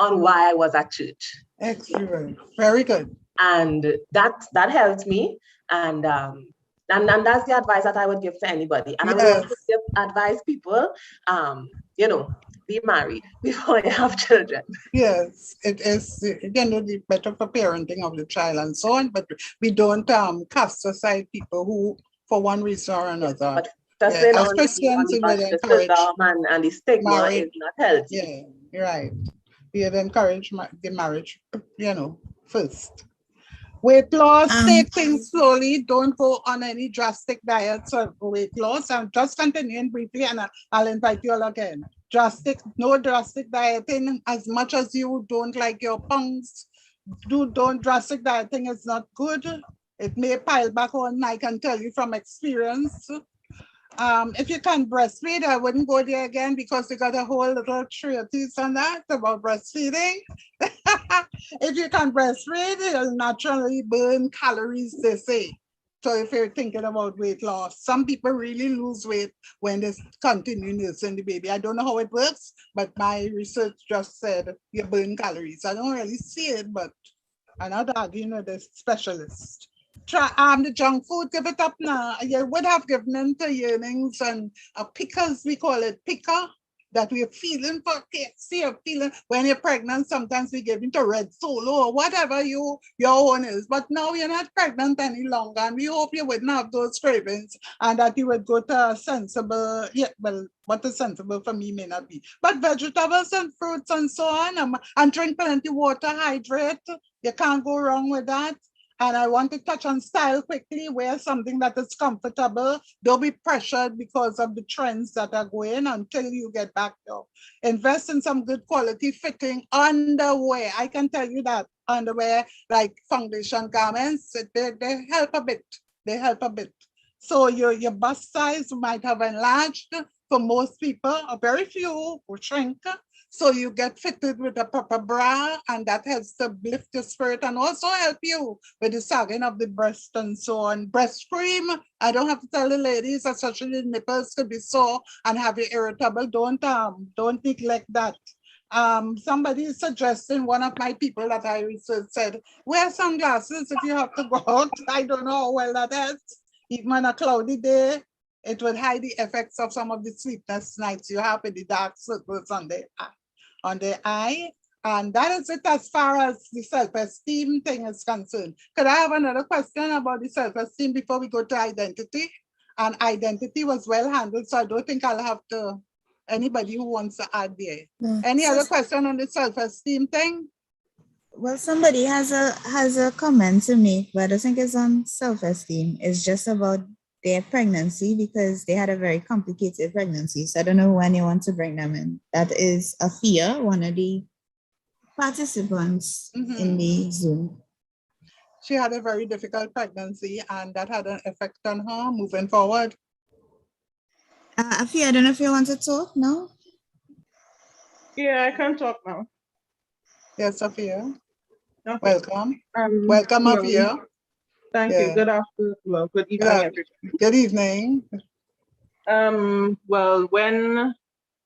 Speaker 7: on why I was at church.
Speaker 3: Excellent, very good.
Speaker 7: And that helped me. And that's the advice that I would give to anybody. And I would also advise people, you know, be married before you have children.
Speaker 3: Yes, it is, you know, better for parenting of the child and so on, but we don't cast aside people who, for one reason or another,
Speaker 7: as Christians, we would encourage and the stigma is not healthy.
Speaker 3: Yeah, you're right. We would encourage the marriage, you know, first. Weight loss, take things slowly. Don't go on any drastic diets or weight loss. I'm just continuing briefly, and I'll invite you all again. No drastic dieting. As much as you don't like your pounds, drastic dieting is not good. It may pile back on, I can tell you from experience. If you can breastfeed, I wouldn't go there again because we got a whole little treatise on that about breastfeeding. If you can breastfeed, you'll naturally burn calories, they say. So if you're thinking about weight loss, some people really lose weight when they continue nursing the baby. I don't know how it works, but my research just said you burn calories. I don't really see it, but I'm not arguing with the specialist. Try the junk food, give it up now. You would have given into yearnings and a pickers, we call it picker, that we're feeling for KFC or feeling when you're pregnant. Sometimes we give into Red Solo or whatever your own is. But now you're not pregnant any longer, and we hope you wouldn't have those cravings and that you would go to a sensible, what is sensible for me may not be, but vegetables and fruits and so on, and drink plenty of water, hydrate. You can't go wrong with that. And I want to touch on style quickly. Wear something that is comfortable. Don't be pressured because of the trends that are going until you get back there. Invest in some good quality fitting underwear. I can tell you that underwear, like foundation garments, they help a bit. They help a bit. So your bust size might have enlarged for most people, or very few will shrink. So you get fitted with a proper bra, and that helps to lift your spirit and also help you with the sagging of the breast and so on. Breast cream, I don't have to tell the ladies, especially the nipples could be sore and have you irritable. Don't neglect that. Somebody is suggesting, one of my people that I researched said, wear sunglasses if you have to go out. I don't know how well that is. Even on a cloudy day, it would hide the effects of some of the sleepless nights you have with the dark circles on the eye. And that is it as far as the self-esteem thing is concerned. Could I have another question about the self-esteem before we go to identity? And identity was well handled, so I don't think I'll have to, anybody who wants to add there. Any other question on the self-esteem thing?
Speaker 10: Well, somebody has a comment to make, but I don't think it's on self-esteem. It's just about their pregnancy because they had a very complicated pregnancy. So I don't know when you want to bring them in. That is Afia, one of the participants in the Zoom.
Speaker 3: She had a very difficult pregnancy and that had an effect on her moving forward.
Speaker 10: Afia, I don't know if you want to talk now.
Speaker 11: Yeah, I can talk now.
Speaker 3: Yes, Afia.
Speaker 11: Okay.
Speaker 3: Welcome. Welcome,
Speaker 11: well,
Speaker 3: Afia.
Speaker 11: Thank you. Good afternoon. Well, good evening, everybody.
Speaker 3: Good evening.
Speaker 11: Well, when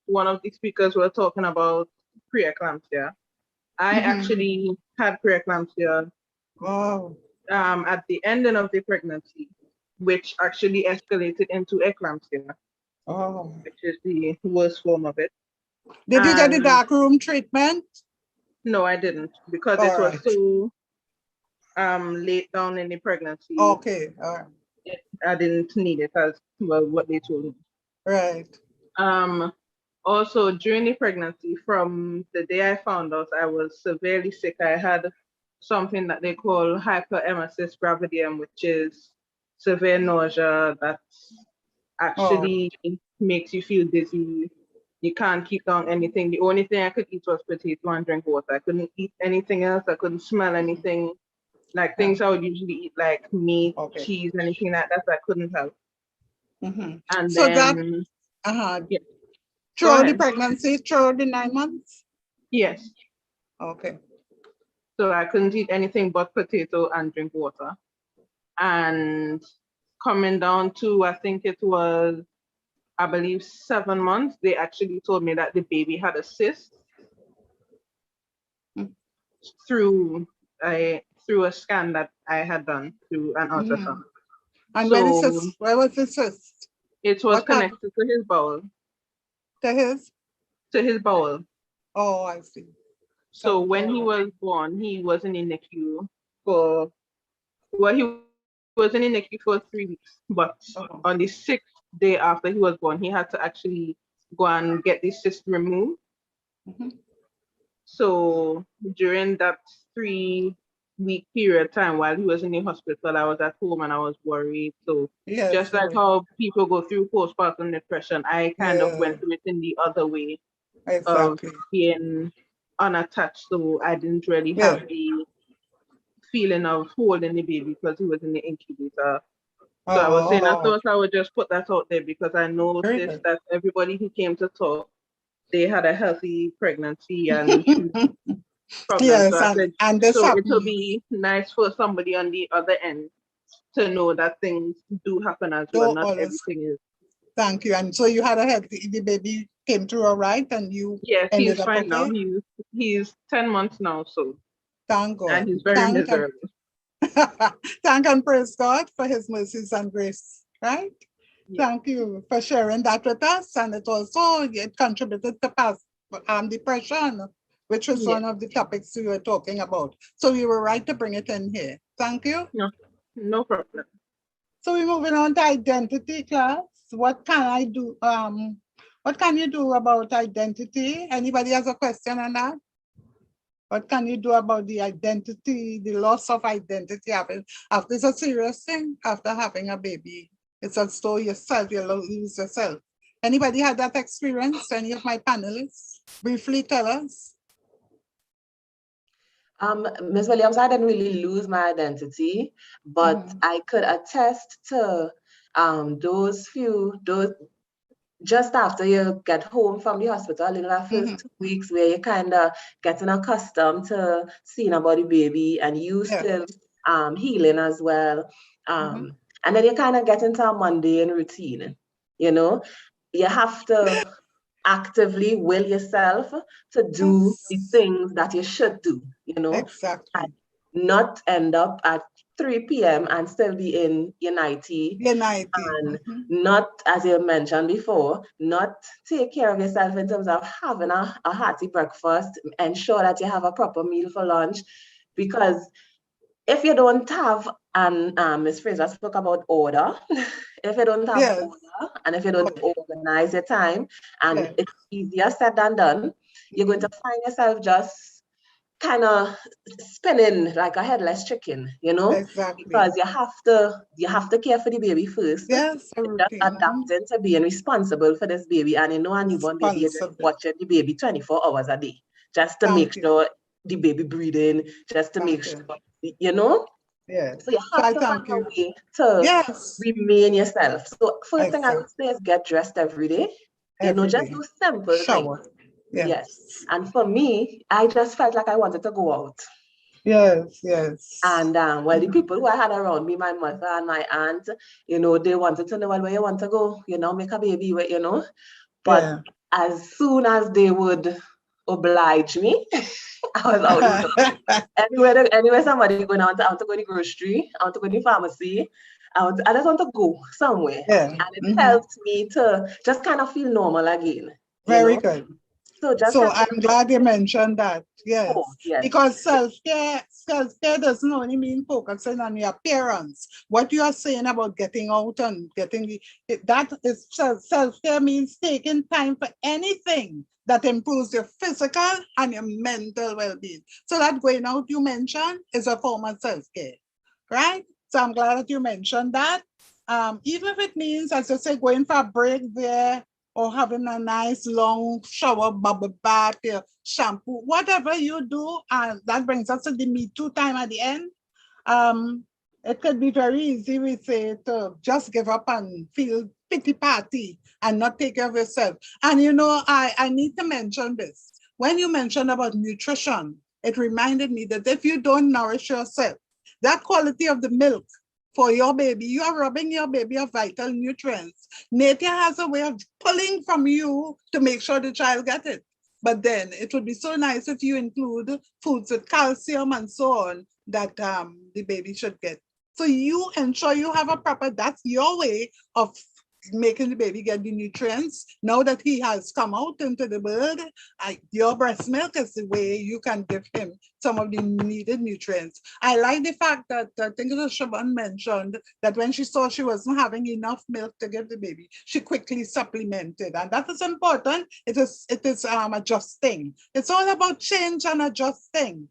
Speaker 11: one of the speakers were talking about preeclampsia, I actually had preeclampsia at the ending of the pregnancy, which actually escalated into eclampsia, which is the worst form of it.
Speaker 3: Did you get the dark room treatment?
Speaker 11: No, I didn't, because it was so late down in the pregnancy.
Speaker 3: Okay, all right.
Speaker 11: I didn't need it as well, what they told me.
Speaker 3: Right.
Speaker 11: Also, during the pregnancy, from the day I found out I was severely sick, I had something that they call hyperemesis gravidarum, which is severe nausea that actually makes you feel dizzy. You can't keep down anything. The only thing I could eat was potato and drink water. I couldn't eat anything else. I couldn't smell anything. Like things I would usually eat, like meat, cheese, anything like that, I couldn't have. And
Speaker 3: so
Speaker 11: then,
Speaker 3: that, throughout the pregnancy, throughout the 9 months?
Speaker 11: Yes.
Speaker 3: Okay.
Speaker 11: So I couldn't eat anything but potato and drink water. And coming down to, I think it was, I believe 7 months, they actually told me that the baby had a cyst through a scan that I had done through an ultrasound.
Speaker 3: And
Speaker 11: so
Speaker 3: where was the cyst?
Speaker 11: It was connected to his bowel.
Speaker 3: To his?
Speaker 11: To his bowel.
Speaker 3: Oh, I see.
Speaker 11: So when he was born, he was in the NICU for, well, he was in the NICU for 3 weeks, but on the 6th day after he was born, he had to actually go and get the cyst removed. So during that 3-week period of time while he was in the hospital, I was at home and I was worried. So just like how people go through postpartum depression, I kind of went through it in the other way of being unattached. So I didn't really have the feeling of holding the baby because he was in the incubator. So I was saying, I thought I would just put that out there because I noticed that everybody who came to talk, they had a healthy pregnancy and problems. So I said, so it'll be nice for somebody on the other end to know that things do happen as well. Not everything is.
Speaker 3: Thank you. And so you had a healthy, the baby came through all right, and you
Speaker 11: he's fine now. He's 10 months now, so.
Speaker 3: Thank God.
Speaker 11: And he's very miserable.
Speaker 3: Thank and praise God for his mercies and grace, right? Thank you for sharing that with us. And it contributed to past depression, which was one of the topics we were talking about. So you were right to bring it in here. Thank you.
Speaker 11: No problem.
Speaker 3: So we're moving on to identity, class. What can I do? What can you do about identity? Anybody has a question on that? What can you do about the identity, the loss of identity after it's a serious thing after having a baby? It's also yourself, you lose yourself. Anybody had that experience? Any of my panelists? Briefly tell us.
Speaker 7: Ms. Williams, I didn't really lose my identity, but I could attest to those just after you get home from the hospital in the first 2 weeks where you're kind of getting accustomed to seeing about the baby and you still healing as well. And then you kind of get into a mundane routine, you know? You have to actively will yourself to do the things that you should do, you know?
Speaker 3: Exactly.
Speaker 7: And not end up at 3 p.m. and still be in your nightie. And not, as you mentioned before, not take care of yourself in terms of having a hearty breakfast, ensure that you have a proper meal for lunch, because if you don't have, and Ms. Fraser spoke about order, if you don't have order, and if you don't organize your time, and it's easier said than done, you're going to find yourself just kind of spinning like a headless chicken, you know, because you have to care for the baby first.
Speaker 3: Yes,
Speaker 7: You're just adapting to being responsible for this baby, and you know, a newborn baby, you're just watching the baby 24 hours a day, just to make sure the baby breathing, just to make sure, you know.
Speaker 3: Yes.
Speaker 7: So you have to find a way to remain yourself. So first thing I would say is get dressed every day. You know, just do simple things. Yes. And for me, I just felt like I wanted to go out.
Speaker 3: Yes, yes.
Speaker 7: And well, the people who I had around me, my mother and my aunt, you know, they wanted to know, well, where you want to go, you know, make a baby, you know. But as soon as they would oblige me, I was out the door. Anywhere somebody going out, I want to go to the grocery, I want to go to the pharmacy, I just want to go somewhere. And it helped me to just kind of feel normal again.
Speaker 3: Very good.
Speaker 7: So
Speaker 3: I'm glad you mentioned that. Yes.
Speaker 7: Oh, yes.
Speaker 3: Because self-care doesn't only mean focusing on your appearance. What you are saying about getting out and self-care means taking time for anything that improves your physical and your mental well-being. So that going out you mentioned is a form of self-care, right? So I'm glad that you mentioned that. Even if it means, as you say, going for a break there, or having a nice long shower, bubble bath, shampoo, whatever you do, and that brings us to the Me Too time at the end. It could be very easy, we say, to just give up and feel pity party and not take care of yourself. And you know, I need to mention this. When you mentioned about nutrition, it reminded me that if you don't nourish yourself, that quality of the milk for your baby, you are robbing your baby of vital nutrients. Nature has a way of pulling from you to make sure the child gets it. But then it would be so nice if you include foods with calcium and so on that the baby should get. So you ensure you have a proper, that's your way of making the baby get the nutrients. Now that he has come out into the world, your breast milk is the way you can give him some of the needed nutrients. I like the fact that I think it was Shaban mentioned that when she saw she wasn't having enough milk to give the baby, she quickly supplemented, and that is important. It is adjusting. It's all about change and adjusting.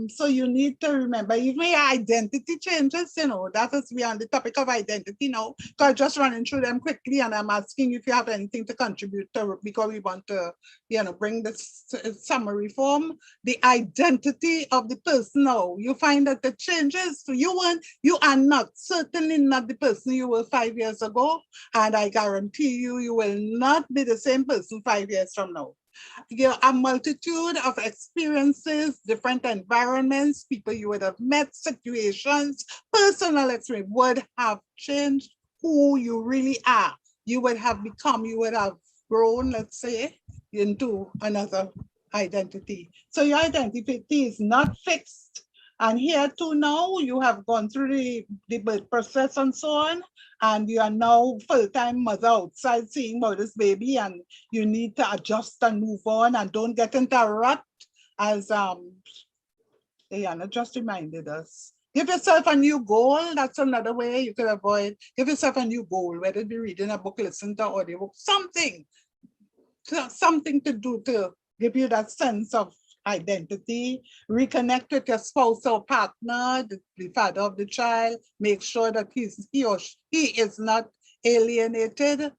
Speaker 3: So you need to remember, even your identity changes, you know, that is, we are on the topic of identity now. So I'm just running through them quickly, and I'm asking if you have anything to contribute to, because we want to, you know, bring this summary form. The identity of the person now, you find that the changes, so you are not, certainly not the person you were 5 years ago, and I guarantee you, you will not be the same person 5 years from now. You know, a multitude of experiences, different environments, people you would have met, situations, personal experience would have changed who you really are. You would have become, you would have grown, let's say, into another identity. So your identity is not fixed. And here too now, you have gone through the birth process and so on, and you are now full-time mother outside seeing about this baby, and you need to adjust and move on and don't get into a rut, as Diana just reminded us. Give yourself a new goal. That's another way you could avoid. Give yourself a new goal, whether it be reading a book, listen to audiobook, something to do to give you that sense of identity. Reconnect with your spouse or partner, the father of the child. Make sure that he is not alienated.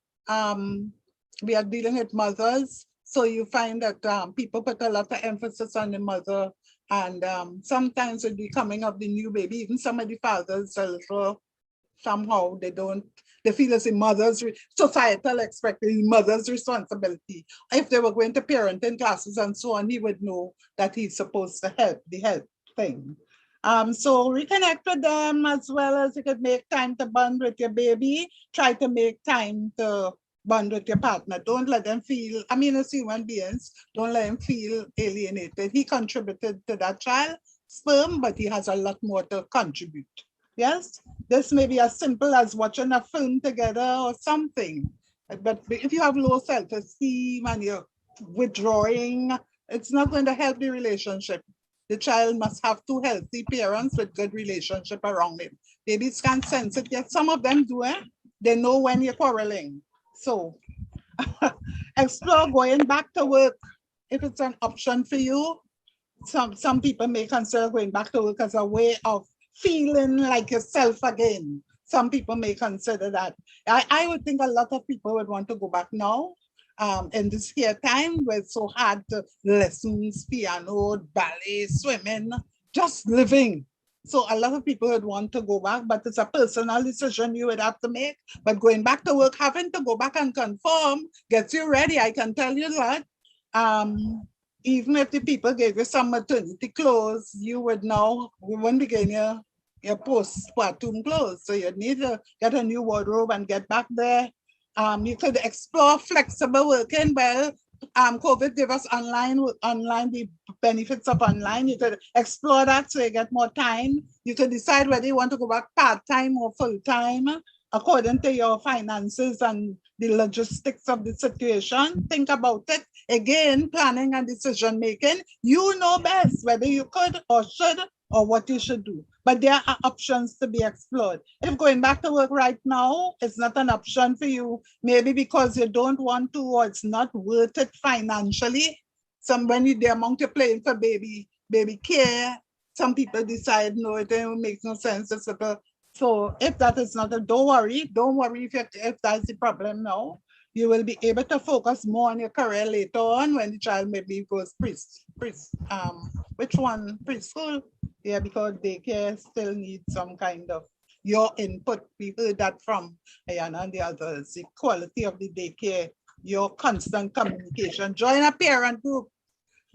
Speaker 3: We are dealing with mothers, so you find that people put a lot of emphasis on the mother, and sometimes with the coming of the new baby, even some of the fathers a little, somehow they feel it's a mother's societal expectation, mother's responsibility. If they were going to parenting classes and so on, he would know that he's supposed to help, the help thing. So reconnect with them, as well as you could make time to bond with your baby. Try to make time to bond with your partner. Don't let them feel, I mean, as human beings, don't let him feel alienated. He contributed to that child's sperm, but he has a lot more to contribute. Yes, this may be as simple as watching a film together or something. But if you have low self-esteem and you're withdrawing, it's not going to help the relationship. The child must have two healthy parents with good relationship around him. Babies can't sense it yet. Some of them do, They know when you're quarreling. So explore going back to work. If it's an option for you, some people may consider going back to work as a way of feeling like yourself again. Some people may consider that. I would think a lot of people would want to go back now. In this here time where it's so hard to lessons, piano, ballet, swimming, just living. So a lot of people would want to go back, but it's a personal decision you would have to make. But going back to work, having to go back and conform gets you ready. I can tell you that. Even if the people gave you some maternity clothes, you would now, we won't be getting your post-partum clothes. So you need to get a new wardrobe and get back there. You could explore flexible working. Well, COVID gave us online, the benefits of online. You could explore that so you get more time. You could decide whether you want to go back part-time or full-time according to your finances and the logistics of the situation. Think about it. Again, planning and decision making. You know best whether you could or should or what you should do. But there are options to be explored. If going back to work right now is not an option for you, maybe because you don't want to or it's not worth it financially. When the amount you're paying for baby care, some people decide, no, it makes no sense. So if that is not don't worry if that's the problem now. You will be able to focus more on your career later on when the child maybe goes preschool? Yeah, because daycare still needs some kind of your input. We heard that from Ayana and the others. The quality of the daycare, your constant communication. Join a parent group.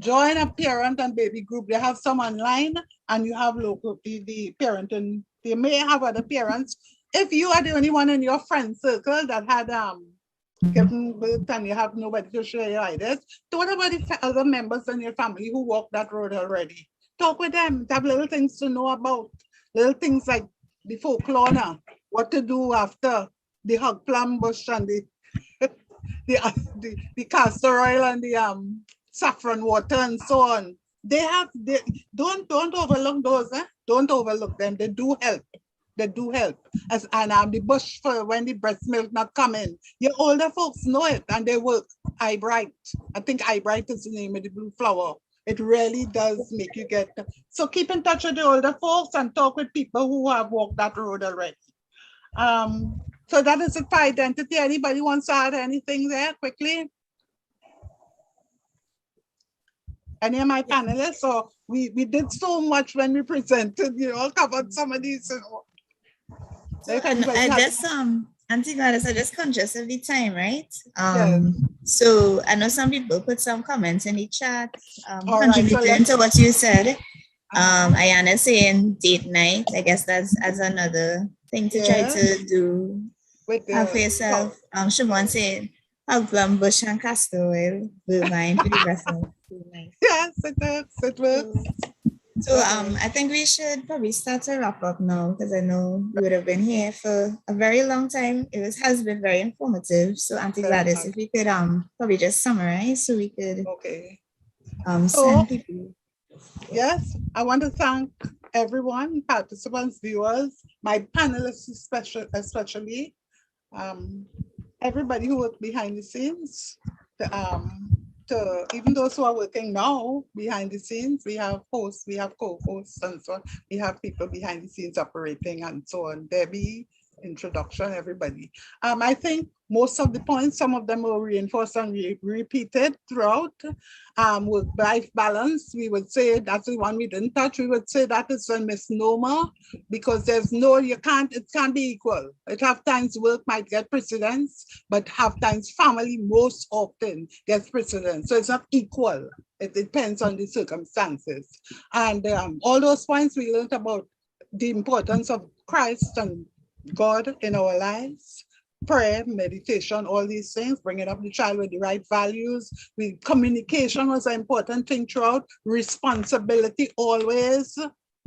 Speaker 3: Join a parent and baby group. They have some online and you have local, the parent, and they may have other parents. If you are the only one in your friend circle that had given birth and you have nobody to share your ideas, what about the other members in your family who walked that road already? Talk with them. Have little things to know about. Little things like the folklore now, what to do after the hog plum bush and the castor oil and the saffron water and so on. Don't overlook those. Don't overlook them. They do help. They do help. And the bush for when the breast milk not coming. Your older folks know it and they work. Eyebright. I think Eyebright is the name of the blue flower. It really does make you get. So keep in touch with the older folks and talk with people who have walked that road already. So that is it for identity. Anybody wants to add anything there quickly? Any of my panelists? So we did so much when we presented, covered some of these.
Speaker 10: So I just Auntie Gladys, I'm just conscious of the time, right? So I know some people put some comments in the chat, contributing to what you said. Ayana saying date night. I guess that's as another thing to try to do for yourself. Siobhan saying hog plum, bush and castor oil, bovine for the vessel.
Speaker 3: Yes, it works.
Speaker 10: So I think we should probably start to wrap up now because I know we would have been here for a very long time. Has been very informative. So Auntie Gladys, if we could probably just summarize so we could send people.
Speaker 3: Yes, I want to thank everyone, participants, viewers, my panelists especially, everybody who worked behind the scenes. To even those who are working now behind the scenes, we have hosts, we have co-hosts, and so on. We have people behind the scenes operating and so on. Debbie, introduction, everybody. I think most of the points, some of them were reinforced and repeated throughout. Work-life balance, we would say that's the one we didn't touch. We would say that is a misnomer because it can't be equal. At half times work might get precedence, but half times family most often gets precedence. So it's not equal. It depends on the circumstances. And all those points we learned about the importance of Christ and God in our lives, prayer, meditation, all these things, bringing up the child with the right values. Communication was an important thing throughout, responsibility always,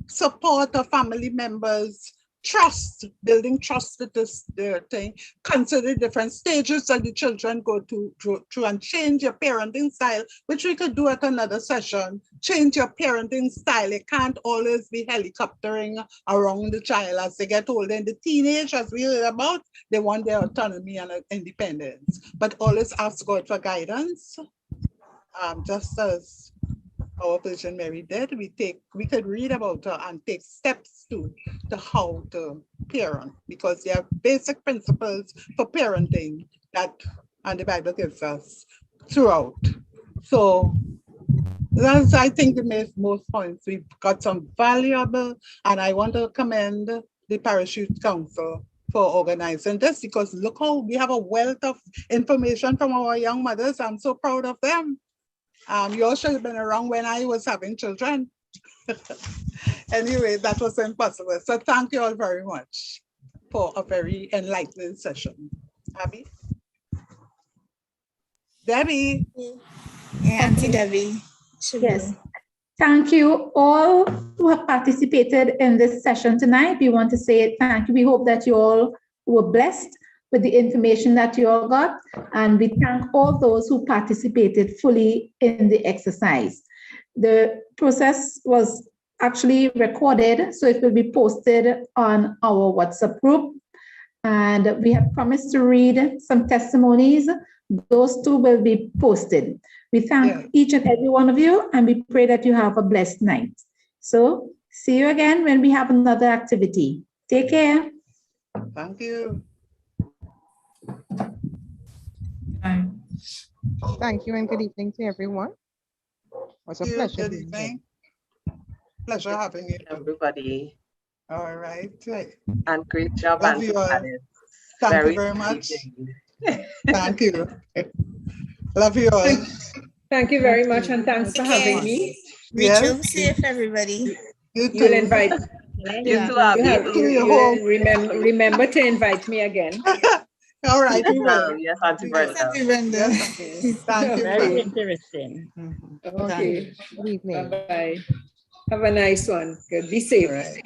Speaker 3: support of family members, trust, building trust with this thing. Consider different stages that the children go through and change your parenting style, which we could do at another session. Change your parenting style. It can't always be helicoptering around the child as they get older. In the teenage, as we heard about, they want their autonomy and independence, but always ask God for guidance. Just as our Virgin Mary did, we could read about her and take steps to how to parent, because there are basic principles for parenting that and the Bible gives us throughout. So that's, I think, the most points. We've got some valuable, and I want to commend the Parish Youth Council for organizing this, because look how we have a wealth of information from our young mothers. I'm so proud of them. You all should have been around when I was having children. Anyway, that was impossible. So thank you all very much for a very enlightening session. Abby? Debbie?
Speaker 10: Yeah, Auntie Debbie.
Speaker 1: Yes. Thank you all who have participated in this session tonight. We want to say thank you. We hope that you all were blessed with the information that you all got. And we thank all those who participated fully in the exercise. The process was actually recorded, so it will be posted on our WhatsApp group. And we have promised to read some testimonies. Those two will be posted. We thank each and every one of you, and we pray that you have a blessed night. So see you again when we have another activity. Take care.
Speaker 3: Thank you.
Speaker 8: Thank you and good evening to everyone. It was a pleasure.
Speaker 3: Good evening. Pleasure having you.
Speaker 7: Everybody.
Speaker 3: All right.
Speaker 7: And great job.
Speaker 3: Love you all. Thank you very much. Thank you. Love you all.
Speaker 9: Thank you very much, and thanks for having me.
Speaker 10: Reach home safe, everybody.
Speaker 3: You
Speaker 9: You'll invite.
Speaker 7: You too, Abby.
Speaker 9: You'll remember to invite me again.
Speaker 3: All right, we will.
Speaker 7: Yes, Auntie Brenda.
Speaker 3: Thank you.
Speaker 12: Very interesting.
Speaker 9: Okay.
Speaker 8: Good evening.
Speaker 9: Bye-bye. Have a nice one. Good. Be safe.